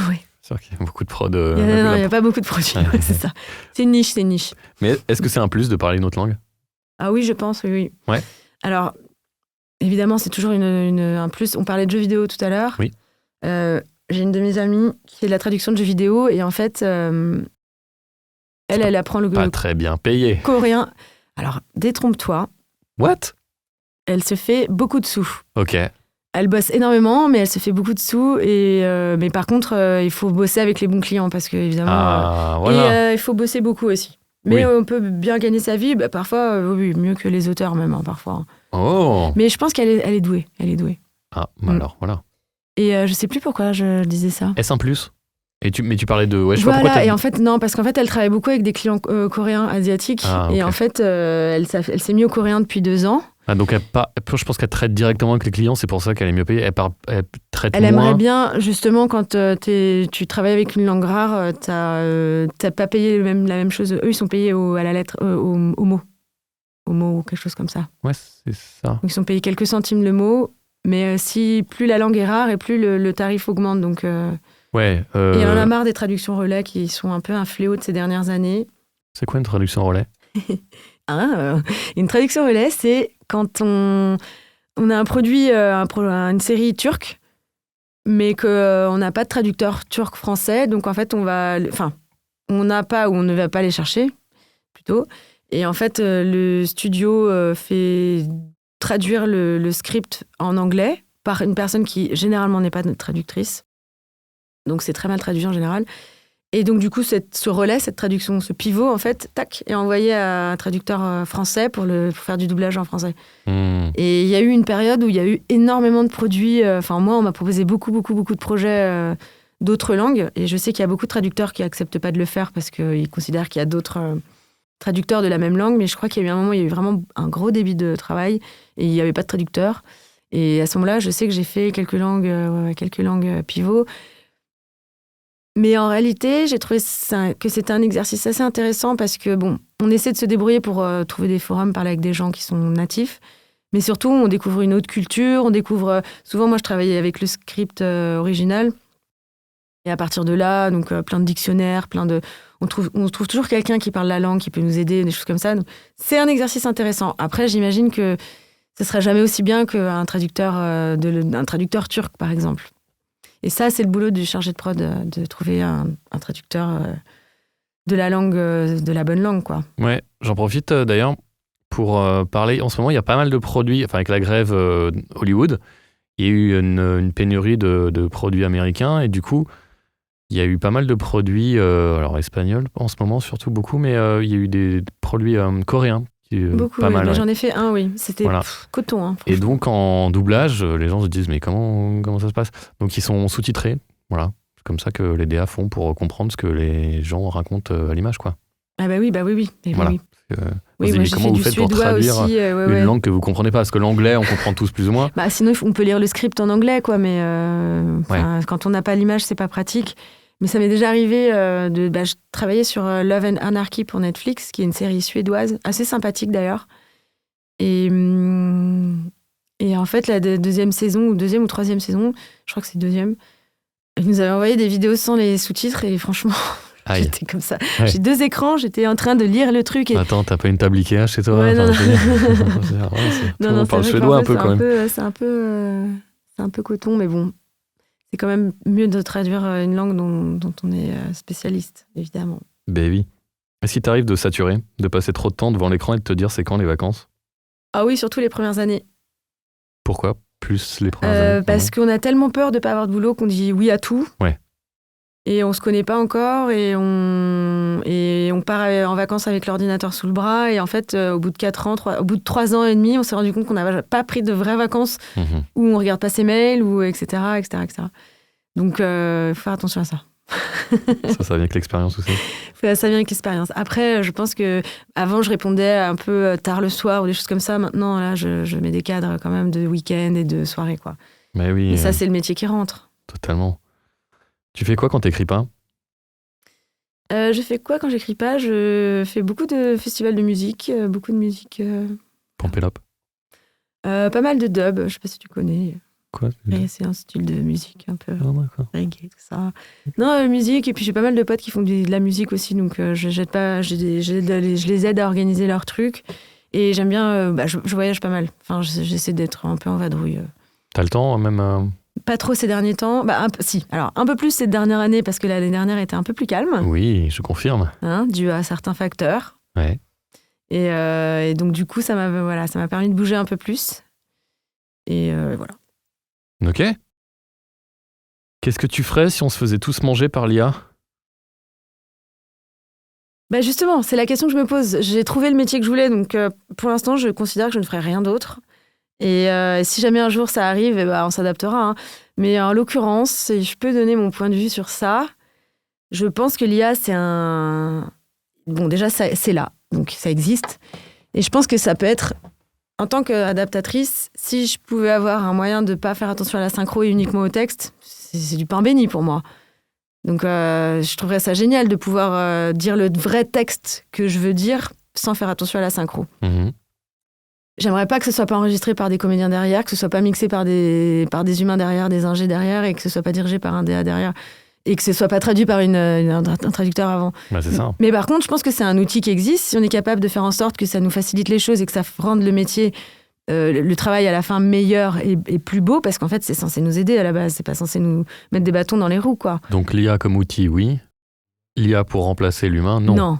C'est sûr qu'il y a beaucoup de prod. Non, il n'y a pas beaucoup de produits, c'est ça. C'est une niche. Mais est-ce que c'est un plus de parler une autre langue ? Ah oui, je pense, oui. Ouais. Alors, évidemment, c'est toujours un plus. On parlait de jeux vidéo tout à l'heure. Oui. J'ai une de mes amies qui fait de la traduction de jeux vidéo et en fait, elle apprend le pas très bien payé. Coréen. Alors, détrompe-toi. What ? Elle se fait beaucoup de sous. Ok. Elle bosse énormément, mais elle se fait beaucoup de sous. Mais par contre, il faut bosser avec les bons clients parce que évidemment. Voilà. Et il faut bosser beaucoup aussi. Mais on peut bien gagner sa vie, parfois, oui, mieux que les auteurs même, parfois. Oh. Mais je pense qu'elle est douée. Elle est douée. Ah, alors, voilà. Et je sais plus pourquoi je disais ça. Est-ce un plus ? Mais tu parlais de... Ouais, je voilà, sais pas pourquoi et en fait, non, parce qu'en fait, elle travaille beaucoup avec des clients coréens, asiatiques. Okay. Et en fait, elle s'est mise au coréen depuis 2 ans. Ah, donc je pense qu'elle traite directement avec les clients, c'est pour ça qu'elle est mieux payée. Elle traite elle moins. Aimerait bien, justement, quand tu travailles avec une langue rare, t'as pas payé la même chose. Eux, ils sont payés à la lettre, au mot. Au mot ou quelque chose comme ça. Ouais, c'est ça. Donc, ils sont payés quelques centimes le mot, mais plus la langue est rare et plus le tarif augmente. Donc, ouais. Et on en a marre des traductions relais qui sont un peu un fléau de ces dernières années. C'est quoi une traduction relais ? Une traduction relais, c'est quand on a un produit, une série turque, mais qu'on n'a pas de traducteur turc-français. Donc, en fait, on n'a pas ou on ne va pas les chercher, plutôt. Et en fait, le studio fait traduire le script en anglais par une personne qui, généralement, n'est pas notre traductrice. Donc, c'est très mal traduit en général. Et donc, du coup, ce relais, cette traduction, ce pivot, en fait, tac, est envoyé à un traducteur français pour faire du doublage en français. Et il y a eu une période où il y a eu énormément de produits. Moi, on m'a proposé beaucoup de projets d'autres langues. Et je sais qu'il y a beaucoup de traducteurs qui n'acceptent pas de le faire parce qu'ils considèrent qu'il y a d'autres traducteurs de la même langue. Mais je crois qu'il y a eu un moment où il y a eu vraiment un gros débit de travail et il n'y avait pas de traducteur. Et à ce moment-là, je sais que j'ai fait quelques langues pivots. Mais en réalité, j'ai trouvé que c'était un exercice assez intéressant parce que, on essaie de se débrouiller pour trouver des forums, parler avec des gens qui sont natifs. Mais surtout, on découvre une autre culture, on découvre... souvent, moi, je travaillais avec le script original. Et à partir de là, donc plein de dictionnaires, on trouve toujours quelqu'un qui parle la langue, qui peut nous aider, des choses comme ça. Donc, c'est un exercice intéressant. Après, j'imagine que ce ne sera jamais aussi bien qu'un traducteur, un traducteur turc, par exemple. Et ça, c'est le boulot du chargé de prod, de trouver un traducteur de la langue, de la bonne langue, quoi. Ouais, j'en profite d'ailleurs pour parler. En ce moment, il y a pas mal de produits, avec la grève Hollywood, il y a eu une pénurie de produits américains et du coup, il y a eu pas mal de produits, alors espagnols en ce moment, surtout beaucoup, mais il y a eu des produits coréens. Beaucoup, pas mal, ouais. J'en ai fait un, oui. C'était coton. Hein, et donc, en doublage, les gens se disent, mais comment ça se passe ? Donc, ils sont sous-titrés. Voilà. C'est comme ça que les DA font pour comprendre ce que les gens racontent à l'image, quoi. Ah bah oui. Voilà. Oui. Oui, moi, j'ai comment fait vous du faites pour suédois traduire aussi, une langue que vous comprenez pas? Parce que l'anglais, on comprend tous plus ou moins. Bah, sinon, on peut lire le script en anglais, quoi, mais quand on n'a pas l'image, c'est pas pratique. Mais ça m'est déjà arrivé je travaillais sur Love and Anarchy pour Netflix, qui est une série suédoise, assez sympathique d'ailleurs. Et en fait, la deuxième ou troisième saison, je crois que c'est deuxième, ils nous avaient envoyé des vidéos sans les sous-titres et franchement, j'étais comme ça. Ouais. J'ai 2 écrans, j'étais en train de lire le truc. Et... Attends, t'as pas une table Ikea chez toi? Ouais, non. On parle suédois un peu quand même. C'est un peu coton, mais bon. C'est quand même mieux de traduire une langue dont on est spécialiste, évidemment. Ben oui. Est-ce qu'il t'arrive de saturer, de passer trop de temps devant l'écran et de te dire c'est quand les vacances? Ah oui, surtout les premières années. Pourquoi plus les premières années? Parce qu'on a tellement peur de ne pas avoir de boulot qu'on dit oui à tout. Ouais. Et on ne se connaît pas encore et on part en vacances avec l'ordinateur sous le bras. Et en fait, au bout de 3 ans et demi, on s'est rendu compte qu'on n'avait pas pris de vraies vacances où on ne regarde pas ses mails, etc., etc., etc. Donc, il faut faire attention à ça. Ça vient avec l'expérience aussi. Ça vient avec l'expérience. Après, je pense que avant je répondais un peu tard le soir ou des choses comme ça. Maintenant, là, je mets des cadres quand même de week-end et de soirée, quoi. Mais oui. Et ça, c'est le métier qui rentre. Totalement. Tu fais quoi quand t'écris pas? Je fais quoi quand j'écris pas? Je fais beaucoup de festivals de musique, beaucoup de musique. Pump it up. Pas mal de dub, je sais pas si tu connais. Quoi? C'est un style de musique un peu reggae, tout ça. Okay. Non, musique, et puis j'ai pas mal de potes qui font de la musique aussi, donc je les aide à organiser leurs trucs. Et j'aime bien, je voyage pas mal. Enfin, j'essaie d'être un peu en vadrouille. T'as le temps, même Pas trop ces derniers temps. Si, alors un peu plus cette dernière année, parce que l'année dernière était un peu plus calme. Oui, je confirme. Dû à certains facteurs. Ouais. Et donc, du coup, ça m'a permis de bouger un peu plus. Et voilà. Ok. Qu'est-ce que tu ferais si on se faisait tous manger par l'IA? Justement, c'est la question que je me pose. J'ai trouvé le métier que je voulais, donc pour l'instant, je considère que je ne ferai rien d'autre. Et si jamais un jour ça arrive, on s'adaptera. Hein. Mais en l'occurrence, si je peux donner mon point de vue sur ça, je pense que l'IA, c'est un... Bon, déjà, c'est là, donc ça existe. Et je pense que ça peut être... En tant qu'adaptatrice, si je pouvais avoir un moyen de ne pas faire attention à la synchro et uniquement au texte, c'est du pain béni pour moi. Donc, je trouverais ça génial de pouvoir dire le vrai texte que je veux dire sans faire attention à la synchro. Mmh. J'aimerais pas que ce soit pas enregistré par des comédiens derrière, que ce soit pas mixé par des humains derrière, des ingés derrière, et que ce soit pas dirigé par un DA derrière, et que ce soit pas traduit par un traducteur avant. C'est ça. Mais par contre, je pense que c'est un outil qui existe. Si on est capable de faire en sorte que ça nous facilite les choses et que ça rende le métier, le travail à la fin meilleur et plus beau, parce qu'en fait, c'est censé nous aider à la base, c'est pas censé nous mettre des bâtons dans les roues, quoi. Donc l'IA comme outil, oui. L'IA pour remplacer l'humain, non. Non.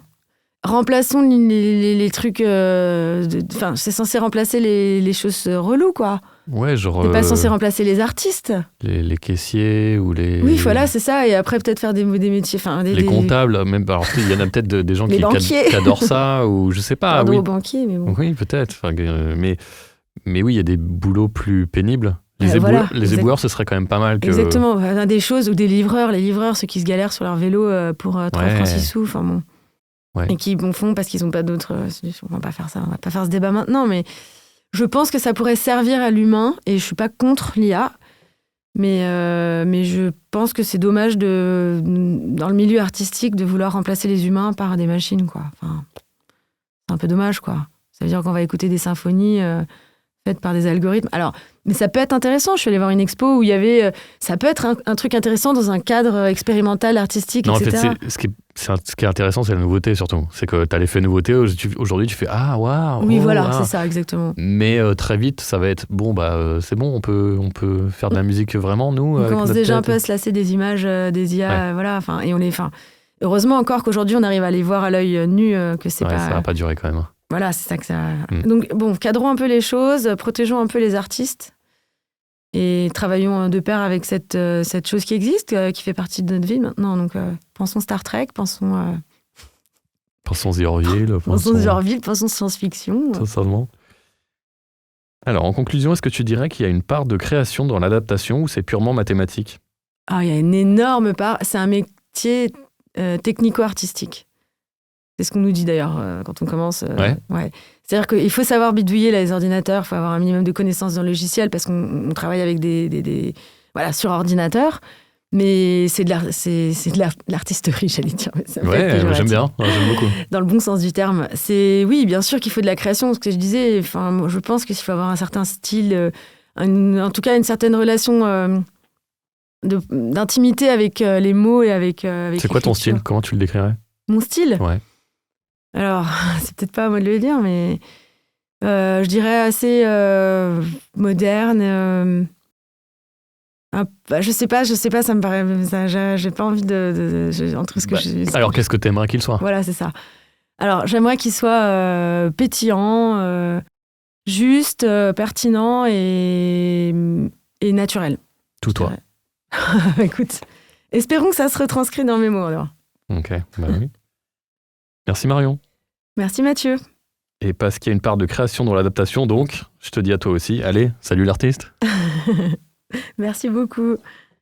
Remplaçons les trucs... c'est censé remplacer les choses reloues, quoi. Ouais, genre... C'est pas censé remplacer les artistes. Les caissiers ou les... Oui, voilà, c'est ça. Et après, peut-être faire des métiers... Les comptables, même. Alors, il y en a peut-être des gens qui adorent ça, ou je sais pas. Pardon, oui. aux banquiers, mais bon. Oui, peut-être. Enfin, mais oui, il y a des boulots plus pénibles. Les éboueurs, ce serait quand même pas mal que... Exactement. Des choses, ou des livreurs. Les livreurs, ceux qui se galèrent sur leur vélo pour 3 francs 6 sous. Enfin bon... Ouais. Et qui font parce qu'ils n'ont pas d'autres solutions. On va pas faire ça, on va pas faire ce débat maintenant, mais je pense que ça pourrait servir à l'humain, et je suis pas contre l'IA, mais je pense que c'est dommage dans le milieu artistique de vouloir remplacer les humains par des machines, quoi. Enfin, c'est un peu dommage, quoi. Ça veut dire qu'on va écouter des symphonies faites par des algorithmes. Alors, mais ça peut être intéressant. Je suis allée voir une expo où il y avait... ça peut être un truc intéressant dans un cadre expérimental, artistique, etc. En fait, ce qui est intéressant, c'est la nouveauté, surtout. C'est que tu as l'effet nouveauté. Aujourd'hui, tu fais « Ah, waouh !» Oui, voilà, c'est ça, exactement. Mais très vite, ça va être « Bon, c'est bon, on peut faire de la musique vraiment, nous. » On commence déjà un peu à se lasser des images, des IA, voilà. Et on est... heureusement encore qu'aujourd'hui, on arrive à les voir à l'œil nu, que c'est pas... Ça va pas durer quand même. Voilà, c'est ça que ça... Donc, bon, cadrons un peu les choses, protégeons un peu les artistes et travaillons de pair avec cette chose qui existe, qui fait partie de notre vie maintenant. Donc, pensons Star Trek, pensons The Orville. Pensons science-fiction. Totalement. Alors, en conclusion, est-ce que tu dirais qu'il y a une part de création dans l'adaptation ou c'est purement mathématique? Ah, il y a une énorme part. C'est un métier technico-artistique. C'est ce qu'on nous dit d'ailleurs quand on commence. Ouais. C'est-à-dire qu'il faut savoir bidouiller les ordinateurs, il faut avoir un minimum de connaissances dans le logiciel parce qu'on travaille avec des sur ordinateur. Mais c'est de l'artisterie, j'allais dire. Mais ça me fait péjoratif. J'aime bien, j'aime beaucoup. Dans le bon sens du terme. Oui, bien sûr qu'il faut de la création, ce que je disais. Enfin, je pense qu'il faut avoir un certain style, en tout cas une certaine relation d'intimité avec les mots et avec c'est quoi ton style ? Comment tu le décrirais ? Mon style ? Ouais. Alors, c'est peut-être pas à moi de le dire, mais je dirais assez moderne. Je sais pas, ça me paraît. J'ai pas envie entre ce que alors, qu'est-ce que t'aimerais qu'il soit ? Voilà, c'est ça. Alors, j'aimerais qu'il soit pétillant, juste, pertinent et naturel. Tout toi. Écoute, espérons que ça se retranscrit dans mes mots alors. Ok, oui. Merci Marion. Merci Mathieu. Et parce qu'il y a une part de création dans l'adaptation, donc, je te dis à toi aussi, allez, salut l'artiste. Merci beaucoup.